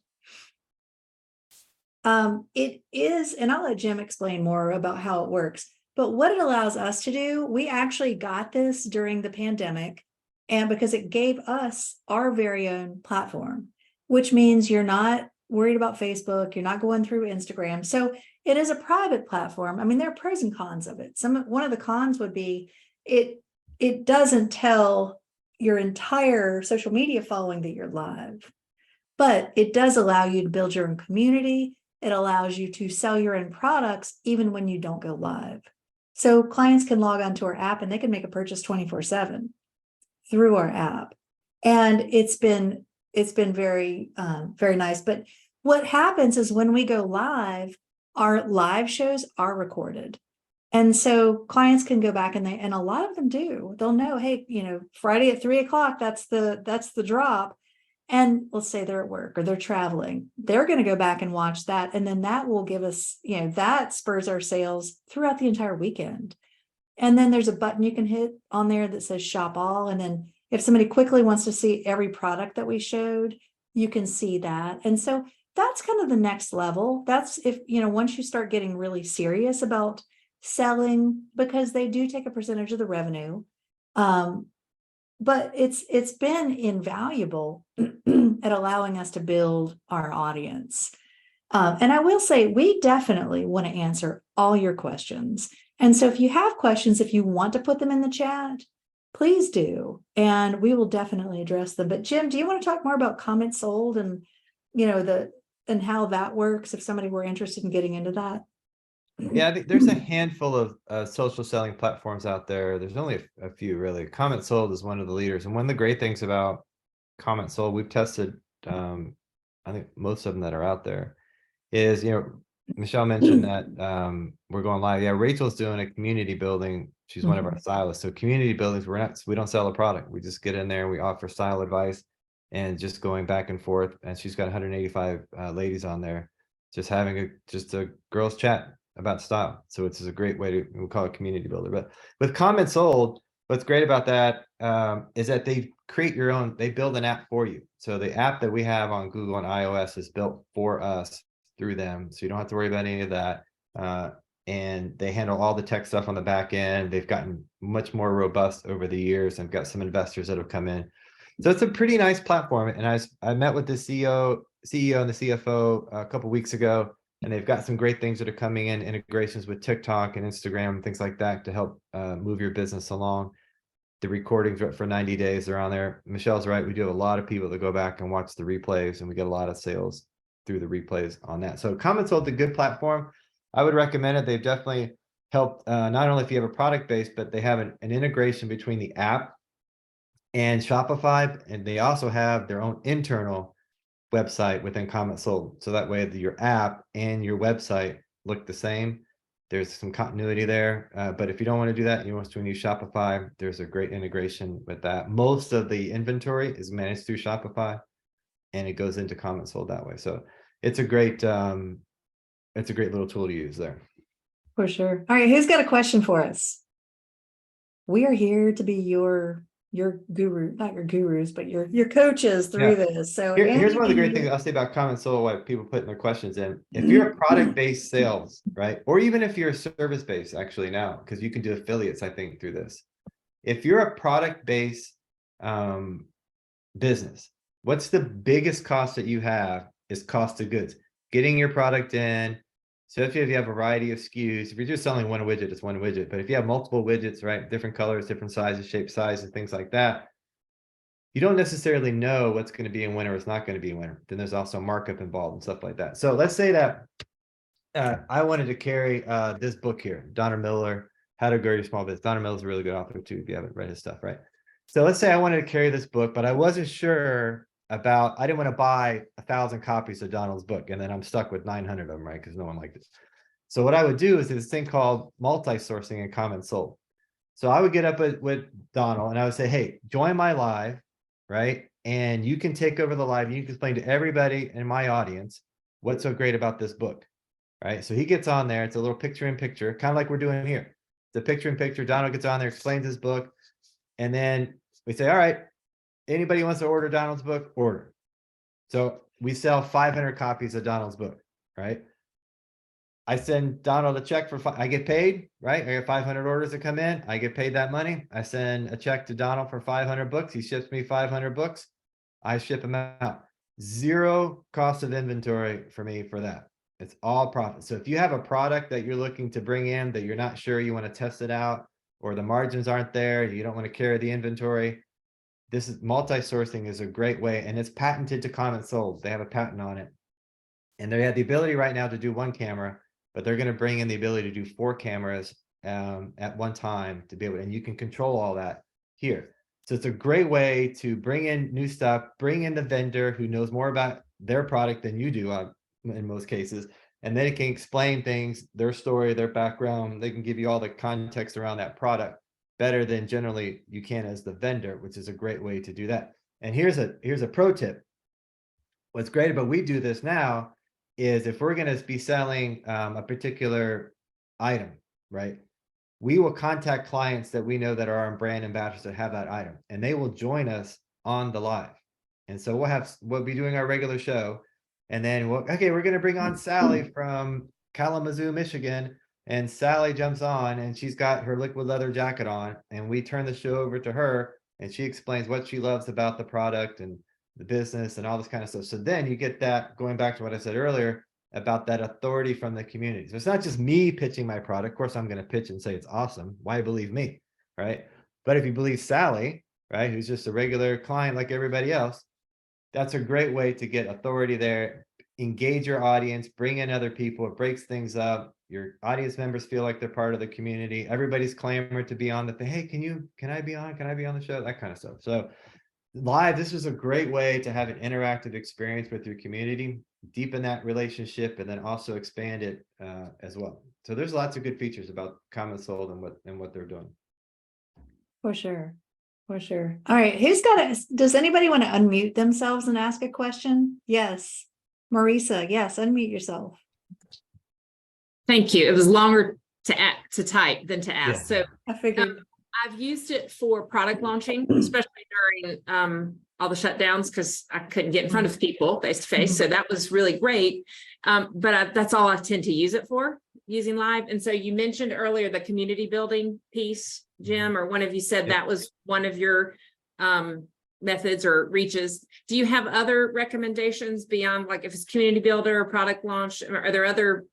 It is, and I'll let Jim explain more about how it works. But what it allows us to do, we actually got this during the pandemic, and because it gave us our very own platform, which means you're not worried about Facebook, you're not going through Instagram. So it is a private platform. I mean, there are pros and cons of it. One of the cons would be it doesn't tell your entire social media following that you're live, but it does allow you to build your own community. It allows you to sell your own products even when you don't go live. So clients can log onto our app and they can make a purchase 24/7 through our app. And it's been very, very nice. But what happens is when we go live, our live shows are recorded. And so clients can go back and a lot of them do. They'll know, hey, Friday at 3:00, that's the drop. And let's say they're at work or they're traveling, they're going to go back and watch that. And then that will give us, that spurs our sales throughout the entire weekend. And then there's a button you can hit on there that says shop all. And then if somebody quickly wants to see every product that we showed, you can see that. And so that's kind of the next level. That's if, once you start getting really serious about selling, because they do take a percentage of the revenue. But it's been invaluable at allowing us to build our audience. And I will say, we definitely want to answer all your questions. And so if you have questions, if you want to put them in the chat, please do. And we will definitely address them. But Jim, do you want to talk more about Comment Sold and, and how that works if somebody were interested in getting into that? Yeah, I think there's a handful of social selling platforms out there. There's only a few really. Comment Sold is one of the leaders. And one of the great things about Comment Sold, we've tested, I think most of them that are out there, is, Michelle mentioned that we're going live. Yeah, Rachel's doing a community building. She's one of our stylists. So community buildings, we don't sell a product. We just get in there and we offer style advice and just going back and forth. And she's got 185 ladies on there, just having just a girls chat about style. So it's a great way to, we call it community builder. But with Comment Sold, what's great about that is that they build an app for you. So the app that we have on Google and iOS is built for us through them. So you don't have to worry about any of that. And they handle all the tech stuff on the back end. They've gotten much more robust over the years and got some investors that have come in. So it's a pretty nice platform. And I met with the CEO and the CFO a couple of weeks ago, and they've got some great things that are coming in, integrations with TikTok and Instagram and things like that to help move your business along. The recordings for 90 days, they're on there. Michelle's right. We do have a lot of people that go back and watch the replays, and we get a lot of sales through the replays on that. So Comment Sold is a good platform. I would recommend it. They've definitely helped, not only if you have a product base, but they have an integration between the app and Shopify. And they also have their own internal website within Comment Sold. So that way your app and your website look the same. There's some continuity there, but if you don't want to do that, you want to use Shopify, there's a great integration with that. Most of the inventory is managed through Shopify, and it goes into comment sold that way. So it's a great little tool to use there. For sure. All right, who's got a question for us? We are here to be your guru, not your gurus, but your coaches through this. So Here's one of the great Andy- things I'll say about comment sold, why people putting their questions in. If you're a product-based sales, right? Or even if you're service-based actually now, because you can do affiliates, I think, through this. If you're a product-based business, what's the biggest cost that you have is cost of goods. Getting your product in. So if you have a variety of SKUs, if you're just selling one widget, it's one widget. But if you have multiple widgets, right? Different colors, different sizes, shape, size, and things like that, you don't necessarily know what's going to be in winter, what's not going to be in winter. Then there's also markup involved and stuff like that. So let's say that I wanted to carry this book here, Donner Miller, How to Grow Your Small Business. Donner Miller's a really good author too, if you haven't read his stuff, right? So let's say I wanted to carry this book, but I wasn't sure about, I didn't want to buy 1,000 copies of Donald's book, and then I'm stuck with 900 of them, right? Because no one liked it. So what I would do is this thing called multi-sourcing and comment sold. So I would get up with Donald and I would say, hey, join my live, right? And you can take over the live. You can explain to everybody in my audience what's so great about this book, right? So he gets on there. It's a little picture in picture, kind of like we're doing here. It's a picture in picture. Donald gets on there, explains his book. And then we say, all right, anybody wants to order Donald's book, order. So we sell 500 copies of Donald's book, right? I send Donald a check for, I get paid, right? I get 500 orders that come in. I get paid that money. I send a check to Donald for 500 books. He ships me 500 books. I ship them out. Zero cost of inventory for me for that. It's all profit. So if you have a product that you're looking to bring in that you're not sure, you want to test it out, or the margins aren't there, you don't want to carry the inventory, this is multi-sourcing is a great way, and it's patented to comment sold. They have a patent on it. And they have the ability right now to do one camera, but they're going to bring in the ability to do 4 cameras at one time to be able, and you can control all that here. So it's a great way to bring in new stuff, bring in the vendor who knows more about their product than you do in most cases, and they can explain things, their story, their background. They can give you all the context around that product better than generally you can as the vendor, which is a great way to do that. And here's a pro tip. What's great about we do this now is if we're going to be selling a particular item, right? We will contact clients that we know that are our brand ambassadors that have that item, and they will join us on the live. And so we'll be doing our regular show, and then we're going to bring on Sally from Kalamazoo, Michigan, and Sally jumps on and she's got her liquid leather jacket on, and we turn the show over to her and she explains what she loves about the product and the business and all this kind of stuff. So then you get that, going back to what I said earlier about that authority from the community. So it's not just me pitching my product. Of course, I'm going to pitch and say it's awesome. Why believe me, right? But if you believe Sally, right, who's just a regular client like everybody else, that's a great way to get authority there, engage your audience, bring in other people. It breaks things up. Your audience members feel like they're part of the community. Everybody's clamoring to be on the thing. Hey, can I be on? Can I be on the show? That kind of stuff. So live, this is a great way to have an interactive experience with your community, deepen that relationship, and then also expand it as well. So there's lots of good features about comment sold and what they're doing. For sure. For sure. All right. Does anybody want to unmute themselves and ask a question? Yes. Marisa, yes, unmute yourself. Thank you. It was longer to type than to ask. Yeah. So I figured. I've used it for product launching, especially during all the shutdowns, because I couldn't get in front of people face to face. So that was really great. But that's all I tend to use it for, using live. And so you mentioned earlier the community building piece, Jim, or one of you said that was one of your methods or reaches. Do you have other recommendations beyond, like if it's community builder or product launch? Are there other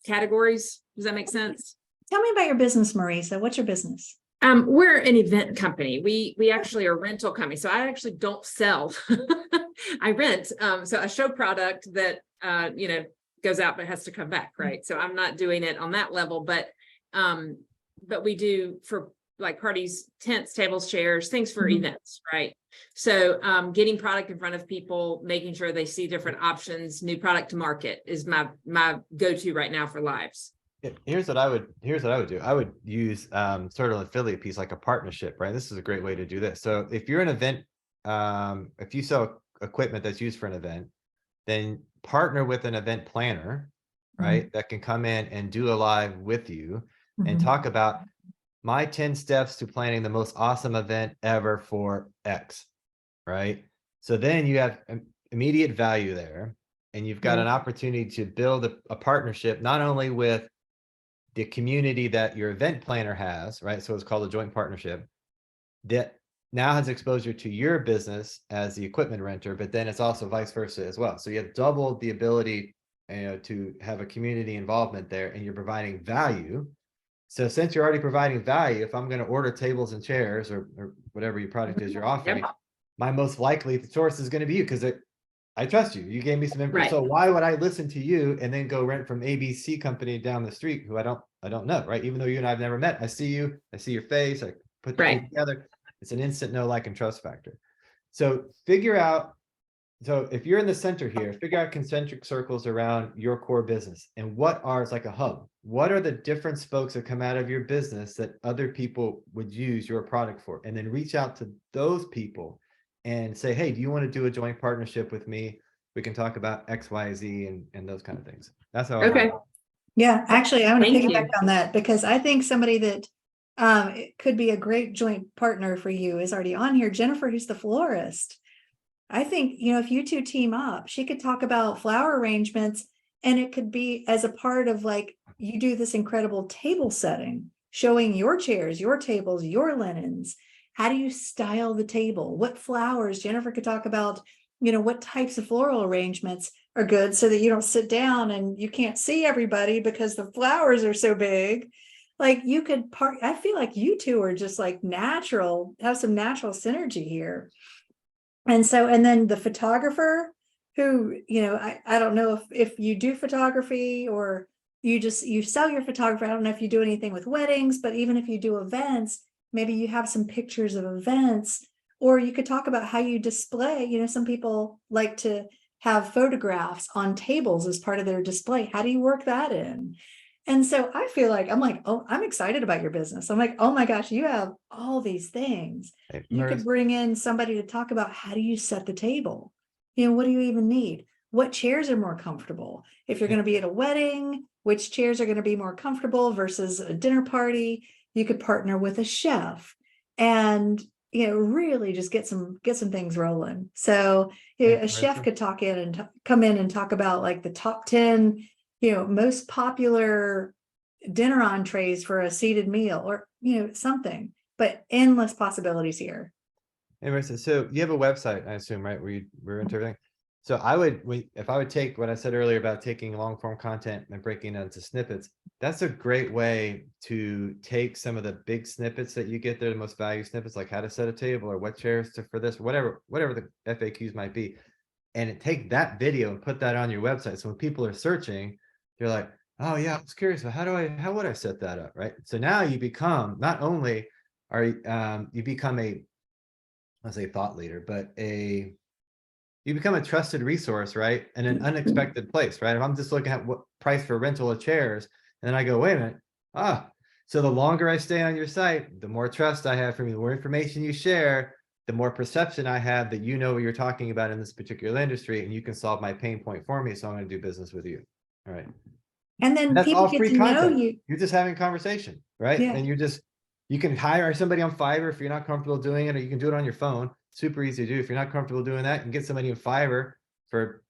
categories? Does that make sense? Tell me about your business, Marisa. What's your business? We're an event company. We actually are a rental company. So I actually don't sell. I rent. So I show product that goes out but has to come back, right? So I'm not doing it on that level, but we do for like parties, tents, tables, chairs, things for events, right? So getting product in front of people, making sure they see different options, new product to market is my go-to right now for lives. Here's what I would do. I would use sort of an affiliate piece, like a partnership, right? This is a great way to do this. So if you're an event, if you sell equipment that's used for an event, then partner with an event planner, right? That can come in and do a live with you and talk about my 10 steps to planning the most awesome event ever for X, right? So then you have immediate value there, and you've got an opportunity to build a partnership, not only with the community that your event planner has, right? So it's called a joint partnership that now has exposure to your business as the equipment renter, but then it's also vice versa as well. So you have doubled the ability, to have a community involvement there, and you're providing value. So since you're already providing value, if I'm going to order tables and chairs or whatever your product is you're offering, my most likely source is going to be you, because I trust you. You gave me some info. Right. So why would I listen to you and then go rent from ABC company down the street who I don't know, right? Even though you and I've never met, I see you, I see your face, I put the two Right. together. It's an instant know, like, and trust factor. So figure out, so if you're in the center here, figure out concentric circles around your core business, and what are, it's like a hub. What are the different spokes that come out of your business that other people would use your product for? And then reach out to those people and say, hey, do you want to do a joint partnership with me? We can talk about X, Y, Z, and those kind of things. That's how I Okay. Yeah, actually, I want to Thank piggyback you. on that, because I think somebody that it could be a great joint partner for you is already on here. Jennifer, who's the florist. I think, if you two team up, she could talk about flower arrangements, and it could be as a part of, like, you do this incredible table setting, showing your chairs, your tables, your linens. How do you style the table? What flowers? Jennifer could talk about, what types of floral arrangements are good, so that you don't sit down and you can't see everybody because the flowers are so big. Like, you could I feel like you two are just like natural, have some natural synergy here. And so, and then the photographer who, I don't know if you do photography, or you sell your photography. I don't know if you do anything with weddings, but even if you do events, maybe you have some pictures of events, or you could talk about how you display. Some people like to have photographs on tables as part of their display. How do you work that in? And so I feel like, oh, I'm excited about your business. I'm like, oh my gosh, you have all these things. Hey, You could bring in somebody to talk about, how do you set the table? What do you even need? What chairs are more comfortable? If you're going to be at a wedding, which chairs are going to be more comfortable versus a dinner party? You could partner with a chef and, really just get some things rolling. So a chef could come in and talk about, like, the top 10, most popular dinner entrees for a seated meal, or, something, but endless possibilities here. Hey, Marissa, so you have a website, I assume, right? Where we're into everything. So if I would take what I said earlier about taking long form content and breaking it into snippets, that's a great way to take some of the big snippets that you get there, the most value snippets, like how to set a table or what chairs for this, whatever the FAQs might be, and take that video and put that on your website. So when people are searching, they're like, oh yeah, I was curious, but how would I set that up, right? So now you become, not only are you become let's say thought leader, but you become a trusted resource, right? In an unexpected place, right? If I'm just looking at what price for rental of chairs, and then I go, wait a minute, so the longer I stay on your site, the more trust I have from you, the more information you share, the more perception I have that you know what you're talking about in this particular industry, and you can solve my pain point for me. So I'm going to do business with you. All right. And then That's people all get free to know content. you. You're just having conversation, right? Yeah. And you can hire somebody on Fiverr if you're not comfortable doing it, or you can do it on your phone. Super easy to do. If you're not comfortable doing that, you can get somebody in Fiverr for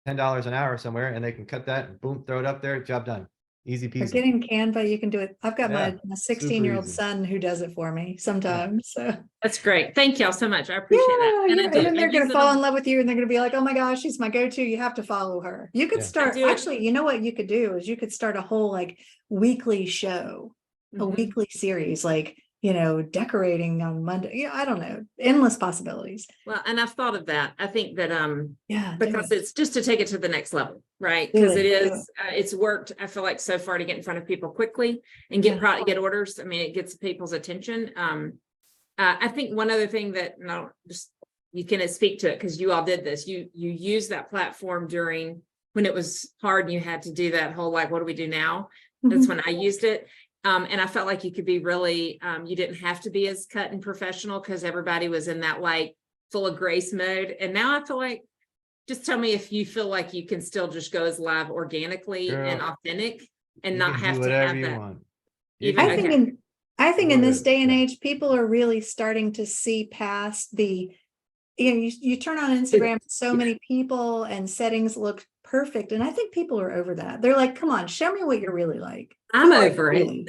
$10 an hour somewhere, and they can cut that and boom, throw it up there, job done. Easy Or peasy. get in Canva, you can do it. I've got Yeah, my 16-year-old easy. son who does it for me sometimes. So That's great. Thank y'all so much. I appreciate that. And I and do. then I they're going use to it fall on- in love with you, and they're going to be like, oh my gosh, she's my go-to. You have to follow her. You could Yeah. start, do it. actually, you know what you could do is you could start a whole, like, weekly show, a Mhm. weekly series, like, decorating on Monday. Yeah, I don't know, endless possibilities. Well, and I've thought of that. I think that, Yeah, do because it. it's just to take it to the next level, right? Do Because it, it do is, it's worked, I feel like, so far to get in front of people quickly and Yeah. get orders. I mean, it gets people's attention. I think one other thing that, just, you can speak to it because you all did this. You use that platform during when it was hard and you had to do that whole, like, what do we do now? That's Mhm. when I used it. And I felt like you could be really, you didn't have to be as cut and professional because everybody was in that like full of grace mode. And now I feel like, just tell me if you feel like you can still just go as live organically and Girl, authentic and you not can do have to whatever have you that. want. You Even, I can think okay. in I think in this day and Yeah. age, people are really starting to see past the, you turn on Instagram, so many people and settings look perfect. And I think people are over that. They're like, come on, show me what you're really like. I'm Who are you over it. really?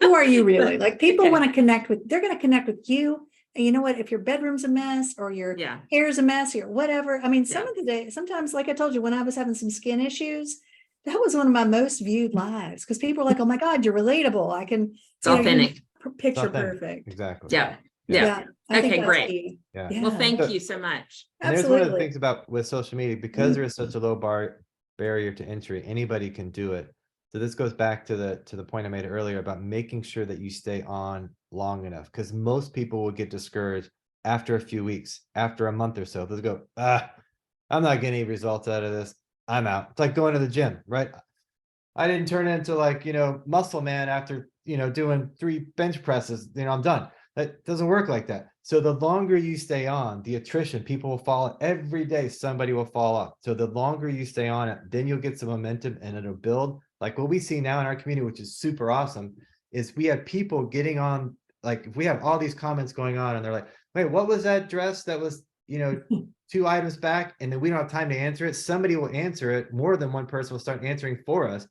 Who are you really? Like people Okay. want to connect with, they're going to connect with you. And you know what? If your bedroom's a mess or your Yeah. hair's a mess or whatever. I mean, some Yeah. of the day, sometimes, like I told you, when I was having some skin issues, that was one of my most viewed lives because people are like, oh my God, you're relatable. I can, It's you're authentic. picture Authentic. perfect. Exactly. Yeah. Yeah. Yeah. I think Okay, that's great. key. Yeah. Well, Yeah, thank So- you so much. And there's one of the absolutely. things about with social media, because there is such a low barrier to entry, anybody can do it. So this goes back to the point I made earlier about making sure that you stay on long enough, because most people will get discouraged after a few weeks, after a month or so. They'll go, I'm not getting any results out of this. I'm out. It's like going to the gym, right? I didn't turn into like, muscle man after, doing 3 bench presses, I'm done. That doesn't work like that. So the longer you stay on, the attrition, people will fall every day, somebody will fall off. So the longer you stay on it, then you'll get some momentum and it'll build. Like what we see now in our community, which is super awesome, is we have people getting on, like if we have all these comments going on and they're like, wait, what was that dress that was, 2 items back? And then we don't have time to answer it. Somebody will answer it. More than one person will start answering for us,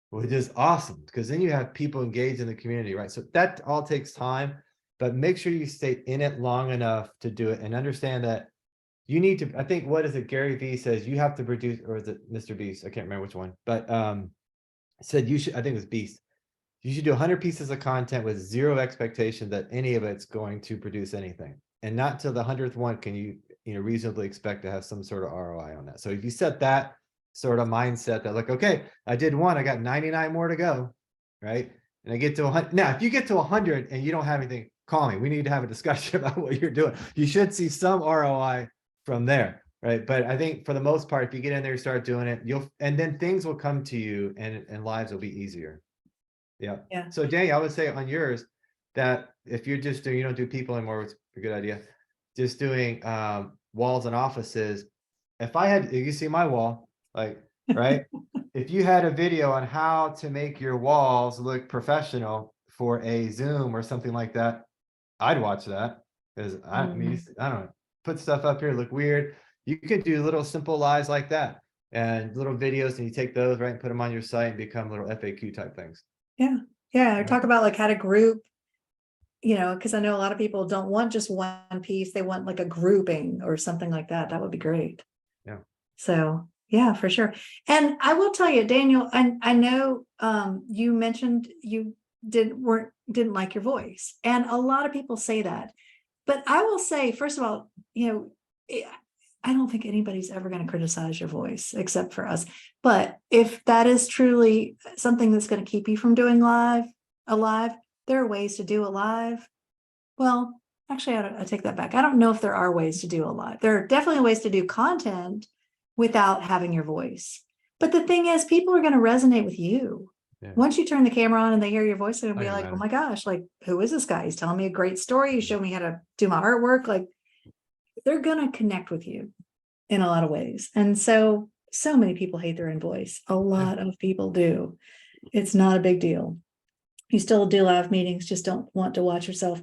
which is awesome because then you have people engaged in the community, right? So that all takes time, but make sure you stay in it long enough to do it and understand that you need to, I think, what is it? Gary Vee says you have to produce, or is it Mr. Beast? I can't remember which one, but said you should, I think it was Beast. You should do 100 pieces of content with zero expectation that any of it's going to produce anything. And not till the 100th one can you, reasonably expect to have some sort of ROI on that. So if you set that sort of mindset that like, okay, I did one, I got 99 more to go, right? And I get to 100. Now, if you get to 100 and you don't have anything, call me. We need to have a discussion about what you're doing. You should see some ROI from there, right? But I think for the most part, if you get in there, start doing it, and then things will come to you and lives will be easier. Yeah. Yeah. So Danny, I would say on yours that if you're just doing, you don't do people anymore, it's a good idea. Just doing walls and offices. If you see my wall, like, right? If you had a video on how to make your walls look professional for a Zoom or something like that, I'd watch that because I mean, I don't know, put stuff up here, look weird. You could do little simple lives like that and little videos, and you take those, right, and put them on your site and become little FAQ type things. Yeah. Yeah. Right. Talk about like how to group, because I know a lot of people don't want just one piece. They want like a grouping or something like that. That would be great. Yeah. So yeah, for sure. And I will tell you, Daniel, I know you mentioned you didn't like your voice. And a lot of people say that. But I will say, first of all, I don't think anybody's ever going to criticize your voice except for us. But if that is truly something that's going to keep you from doing a live, there are ways to do a live. Well, actually, I take that back. I don't know if there are ways to do a live. There are definitely ways to do content without having your voice. But the thing is, people are going to resonate with you. Yeah. Once you turn the camera on and they hear your voice, they're going to be Doesn't like, matter. oh my gosh, like, who is this guy? He's telling me a great story. He showed me how to do my artwork. Like, they're going to connect with you in a lot of ways. And so many people hate their own voice. A lot of people do. It's not a big deal. You still do live meetings, just don't want to watch yourself.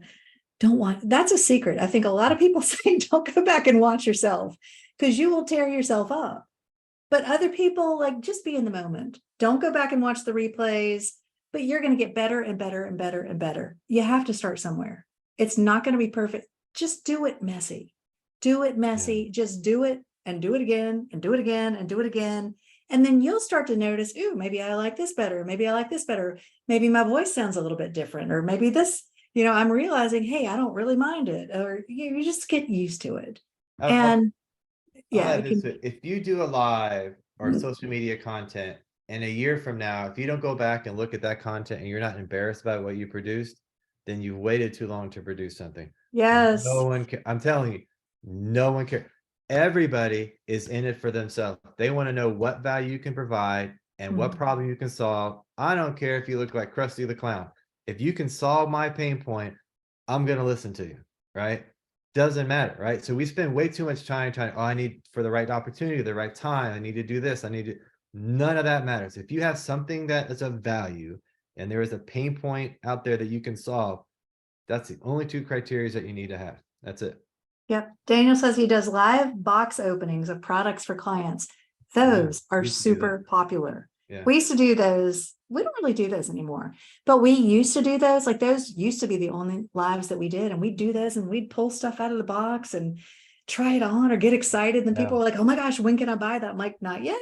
That's a secret. I think a lot of people say, don't go back and watch yourself because you will tear yourself up. But other people like just be in the moment. Don't go back and watch the replays, but you're going to get better and better and better and better. You have to start somewhere. It's not going to be perfect. Just do it messy. Do it messy. Yeah. Just do it and do it again and do it again and do it again. And then you'll start to notice, ooh, maybe I like this better. Maybe I like this better. Maybe my voice sounds a little bit different. Or maybe this, I'm realizing, hey, I don't really mind it. Or you just get used to it. And I'll yeah, add it this, can, if you do a live or social media content and a year from now, if you don't go back and look at that content and you're not embarrassed about what you produced, then you've waited too long to produce something. yes. No one can, I'm telling you, no one cares. Everybody is in it for themselves. They want to know what value you can provide and what problem you can solve. I don't care if you look like Krusty the Clown. If you can solve my pain point, I'm going to listen to you, right? Doesn't matter, right? So we spend way too much time trying, oh, I need for the right opportunity, the right time. I need to do this. I need to, none of that matters. If you have something that is of value and there is a pain point out there that you can solve, that's the only two criteria that you need to have. That's it. Yep. Daniel says he does live box openings of products for clients. Those We are used to do that. super popular. Yeah. We used to do those. We don't really do those anymore, but we used to do those. Like those used to be the only lives that we did. And we'd do those and we'd pull stuff out of the box and try it on or get excited. And people were like, oh my gosh, when can I buy that? I'm like, not yet,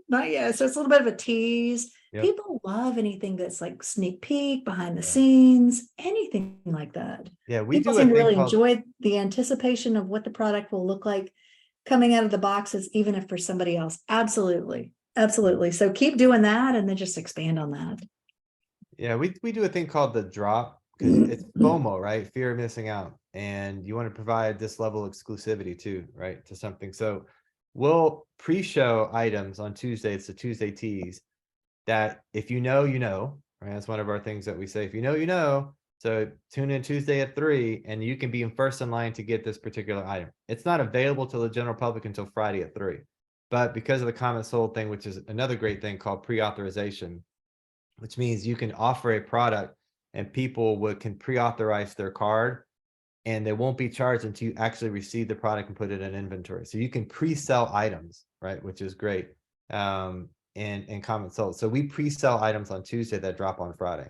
not yet. So it's a little bit of a tease. Yep. People love anything that's like sneak peek, behind the scenes, anything like that. Yeah, we People do a seem to thing really called, enjoy the anticipation of what the product will look like coming out of the boxes, even if for somebody else. Absolutely. Absolutely. So keep doing that and then just expand on that. yeah, we do a thing called the drop, because it's FOMO, right? Fear of missing out. And you want to provide this level of exclusivity too, right? To something. So we'll pre-show items on Tuesday. It's the Tuesday tease that if you know, you know, right? That's one of our things that we say, if you know, you know. So tune in Tuesday at 3 and you can be in first in line to get this particular item. It's not available to the general public until Friday at 3. But because of the comment sold thing, which is another great thing called pre-authorization, which means you can offer a product and people can pre-authorize their card and they won't be charged until you actually receive the product and put it in inventory. So you can pre-sell items, right? Which is great. And comment sold. So we pre-sell items on Tuesday that drop on Friday.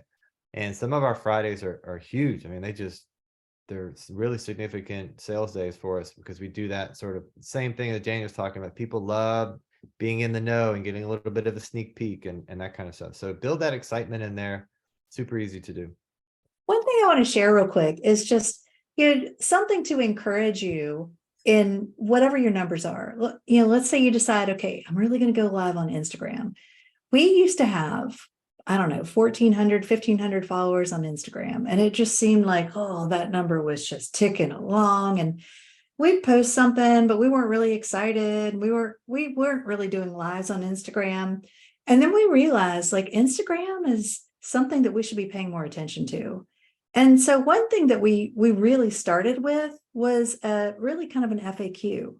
And some of our Fridays are huge. I mean, they're really significant sales days for us because we do that sort of same thing that Daniel was talking about. People love being in the know and getting a little bit of a sneak peek and that kind of stuff. So build that excitement in there. Super easy to do. One thing I want to share real quick is just, something to encourage you in whatever your numbers are. Let's say you decide, okay, I'm really going to go live on Instagram. We used to have, I don't know, 1,400, 1,500 followers on Instagram. And it just seemed like, oh, that number was just ticking along. And we'd post something, but we weren't really excited. We weren't really doing lives on Instagram. And then we realized like Instagram is something that we should be paying more attention to. And so one thing that we really started with was really kind of an FAQ.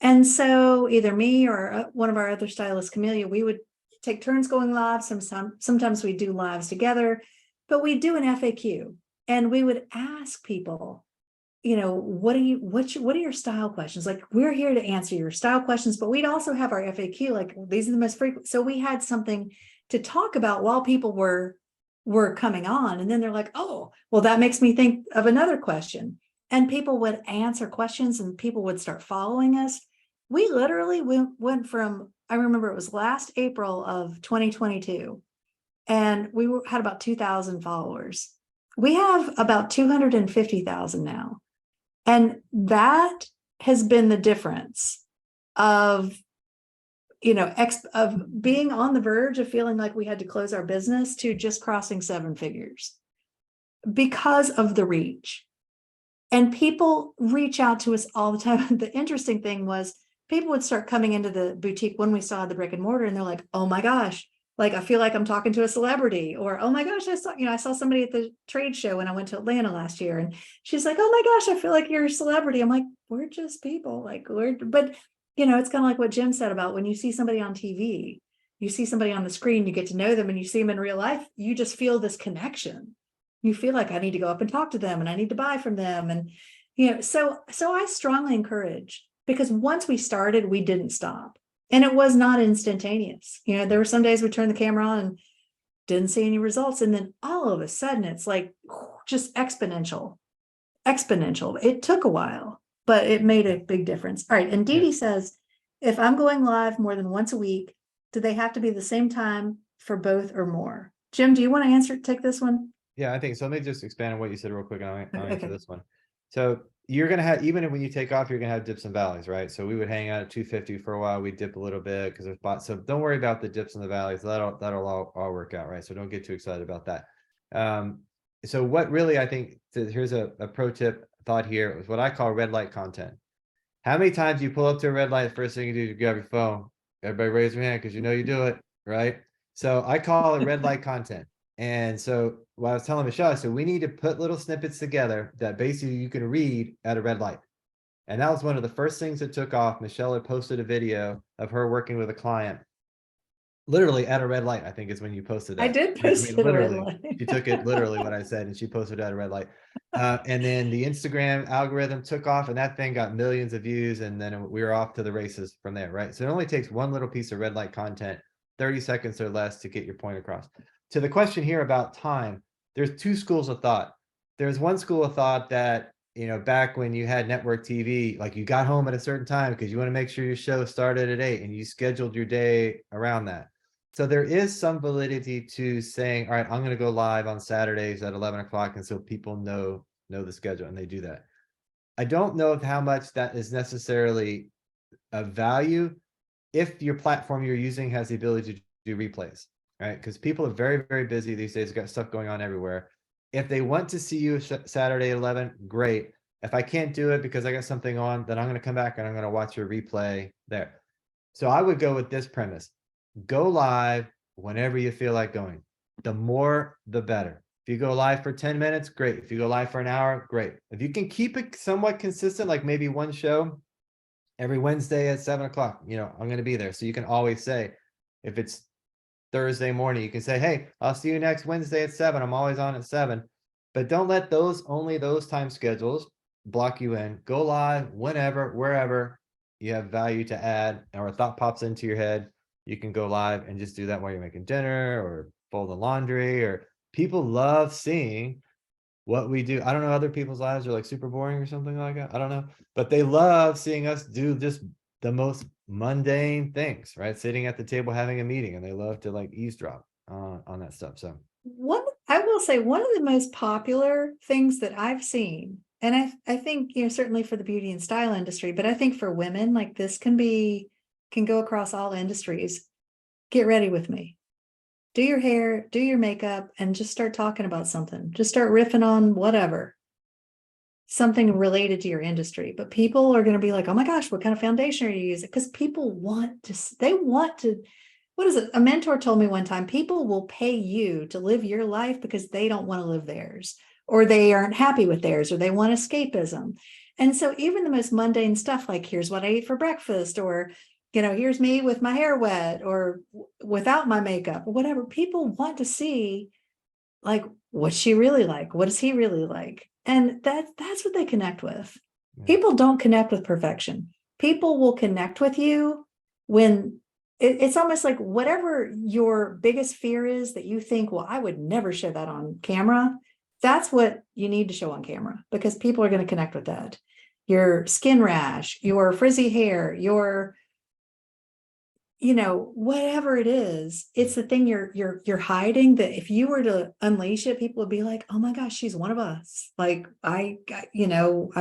And so either me or one of our other stylists, Camelia, we would take turns going live. Sometimes we do lives together, but we do an FAQ and we would ask people, what are your style questions? Like, we're here to answer your style questions, but we'd also have our FAQ, like these are the most frequent. So we had something to talk about while people were coming on. And then they're like, oh, well, that makes me think of another question. And people would answer questions and people would start following us. We literally went from, I remember it was last April of 2022, and we had about 2,000 followers. We have about 250,000 now. And that has been the difference of, of being on the verge of feeling like we had to close our business to just crossing 7 figures because of the reach. And people reach out to us all the time. The interesting thing was people would start coming into the boutique when we saw the brick and mortar and they're like, oh my gosh, like, I feel like I'm talking to a celebrity, or, oh my gosh, I saw somebody at the trade show when I went to Atlanta last year. And she's like, oh my gosh, I feel like you're a celebrity. I'm like, we're just people, but it's kind of like what Jim said about when you see somebody on TV, you see somebody on the screen, you get to know them and you see them in real life, you just feel this connection. You feel like I need to go up and talk to them and I need to buy from them. And, so I strongly encourage, because once we started, we didn't stop. And it was not instantaneous. There were some days we turned the camera on and didn't see any results. And then all of a sudden it's like just exponential. It took a while, but it made a big difference. All right. And Dee Dee says, if I'm going live more than once a week, do they have to be the same time for both or more? Jim, do you want to take this one? Yeah, I think so. Let me just expand on what you said real quick. And I'll answer Okay. this one. So you're going to have, even when you take off, you're going to have dips and valleys, right? So we would hang out at 250 for a while. We dip a little bit because there's bots. So don't worry about the dips and the valleys. That'll all work out, right? So don't get too excited about that. So what really, I think, here's a pro tip thought here, was what I call red light content. How many times you pull up to a red light, first thing you do is grab your phone. Everybody raise your hand because you do it, right? So I call it red light content. And so what I was telling Michelle, I said, we need to put little snippets together that basically you can read at a red light. And that was one of the first things that took off. Michelle had posted a video of her working with a client, literally at a red light, I think is when you posted I that. did I post mean, it at a red literally, light. she took it literally what I said and she posted it at a red light. And then the Instagram algorithm took off and that thing got millions of views. And then we were off to the races from there, right? So it only takes one little piece of red light content, 30 seconds or less to get your point across. To the question here about time, there's two schools of thought. There's one school of thought that, back when you had network TV, like you got home at a certain time because you want to make sure your show started at 8 and you scheduled your day around that. So there is some validity to saying, all right, I'm going to go live on Saturdays at 11 o'clock. And so people know the schedule and they do that. I don't know how much that is necessarily of value if your platform you're using has the ability to do replays, right? Because people are very, very busy these days, got stuff going on everywhere. If they want to see you Saturday at 11, great. If I can't do it because I got something on, then I'm going to come back and I'm going to watch your replay there. So I would go with this premise. Go live whenever you feel like going. The more, the better. If you go live for 10 minutes, great. If you go live for an hour, great. If you can keep it somewhat consistent, like maybe one show every Wednesday at 7 o'clock, I'm going to be there. So you can always say, if it's Thursday morning, you can say, hey, I'll see you next Wednesday at 7. I'm always on at 7. But don't let only those time schedules block you in. Go live whenever, wherever you have value to add or a thought pops into your head. You can go live and just do that while you're making dinner or folding laundry, or people love seeing what we do. I don't know, other people's lives are like super boring or something like that. I don't know, but they love seeing us do just the most mundane things, right? Sitting at the table, having a meeting, and they love to like eavesdrop on that stuff. So I will say one of the most popular things that I've seen, and I think, certainly for the beauty and style industry, but I think for women, like this can go across all industries. Get ready with me. Do your hair, do your makeup, and just start talking about something. Just start riffing on whatever. Something related to your industry. But people are going to be like, oh my gosh, what kind of foundation are you using? Because people want to, what is it? A mentor told me one time, people will pay you to live your life because they don't want to live theirs, or they aren't happy with theirs, or they want escapism. And so even the most mundane stuff, like here's what I ate for breakfast, or here's me with my hair wet or without my makeup, or whatever. People want to see, like, what's she really like? What does he really like? And that's what they connect with. yeah. People don't connect with perfection. People will connect with you when it's almost like whatever your biggest fear is that you think, well, I would never show that on camera. That's what you need to show on camera, because people are going to connect with that. Your skin rash, your frizzy hair, your whatever it is, it's the thing you're hiding, that if you were to unleash it, people would be like, oh my gosh, she's one of us. Like, I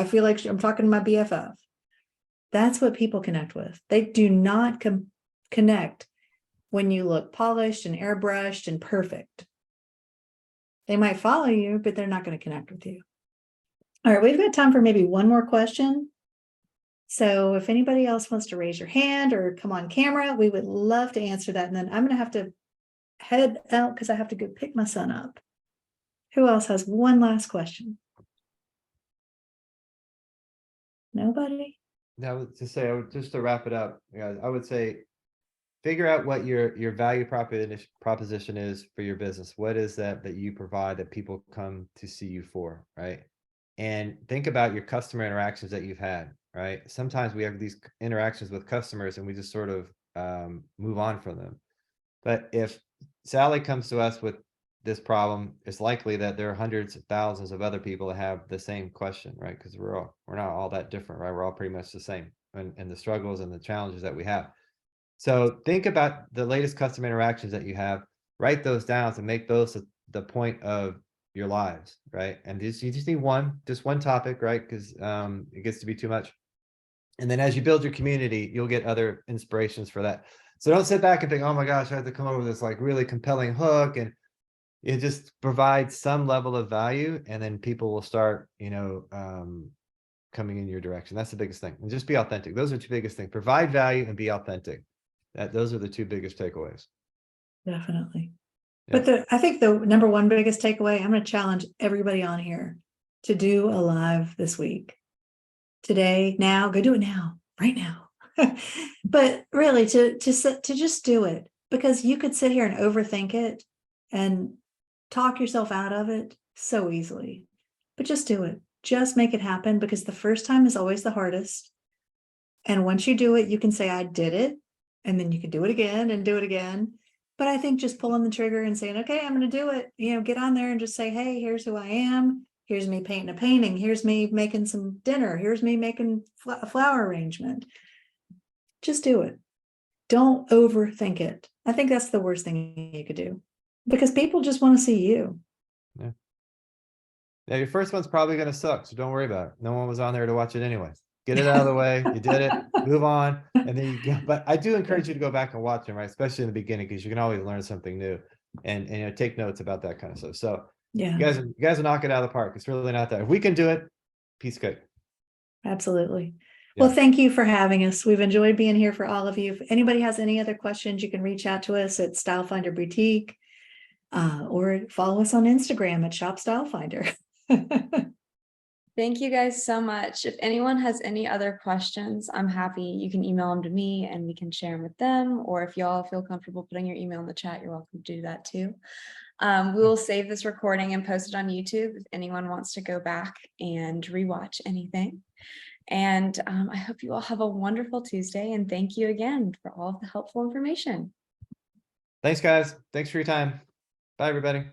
feel like I'm talking to my BFF. That's what people connect with. They do not connect when you look polished and airbrushed and perfect. They might follow you, but they're not going to connect with you. All right, we've got time for maybe one more question. So if anybody else wants to raise your hand or come on camera, we would love to answer that. And then I'm going to have to head out because I have to go pick my son up. Who else has one last question? Nobody? Now to say, just to wrap it up, guys, I would say figure out what your value proposition is for your business. What is that you provide that people come to see you for, right? And think about your customer interactions that you've had, right? Sometimes we have these interactions with customers and we just sort of move on from them. But if Sally comes to us with this problem, it's likely that there are hundreds of thousands of other people that have the same question, right? Because we're not all that different, right? We're all pretty much the same, and the struggles and the challenges that we have. So think about the latest customer interactions that you have, write those down and make those the point of your lives, right? And you just need just one topic, right? Because it gets to be too much. And then as you build your community, you'll get other inspirations for that. So don't sit back and think, oh my gosh, I have to come up with this like really compelling hook, and it just provides some level of value, and then people will start, coming in your direction. That's the biggest thing. And just be authentic. Those are two biggest things. Provide value and be authentic. Those are the two biggest takeaways. Definitely. Yeah. But I think the number one biggest takeaway, I'm going to challenge everybody on here to do a live this week. Today, now, go do it now, right now. But really to just do it, because you could sit here and overthink it and talk yourself out of it so easily. But just do it. Just make it happen, because the first time is always the hardest. And once you do it, you can say, I did it. And then you can do it again and do it again. But I think just pulling the trigger and saying, okay, I'm going to do it, get on there and just say, hey, here's who I am. Here's me painting a painting. Here's me making some dinner. Here's me making a flower arrangement. Just do it. Don't overthink it. I think that's the worst thing you could do, because people just want to see you. Yeah, your first one's probably going to suck, so don't worry about it. No one was on there to watch it anyway. Get it out of the way. You did it. Move on, and then you go. But I do encourage you to go back and watch them, right? Especially in the beginning, because you can always learn something new, and take notes about that kind of stuff. So Yeah, you guys will knock it out of the park. It's really not that. If we can do it, piece of cake. absolutely. Yeah. Well, thank you for having us. We've enjoyed being here for all of you. If anybody has any other questions, you can reach out to us at Style Finder Boutique, or follow us on Instagram at Shop Style Finder. Thank you guys so much. If anyone has any other questions, I'm happy. You can email them to me and we can share them with them. Or if y'all feel comfortable putting your email in the chat, you're welcome to do that too. We will save this recording and post it on YouTube if anyone wants to go back and rewatch anything. And I hope you all have a wonderful Tuesday. And thank you again for all of the helpful information. Thanks, guys. Thanks for your time. Bye, everybody.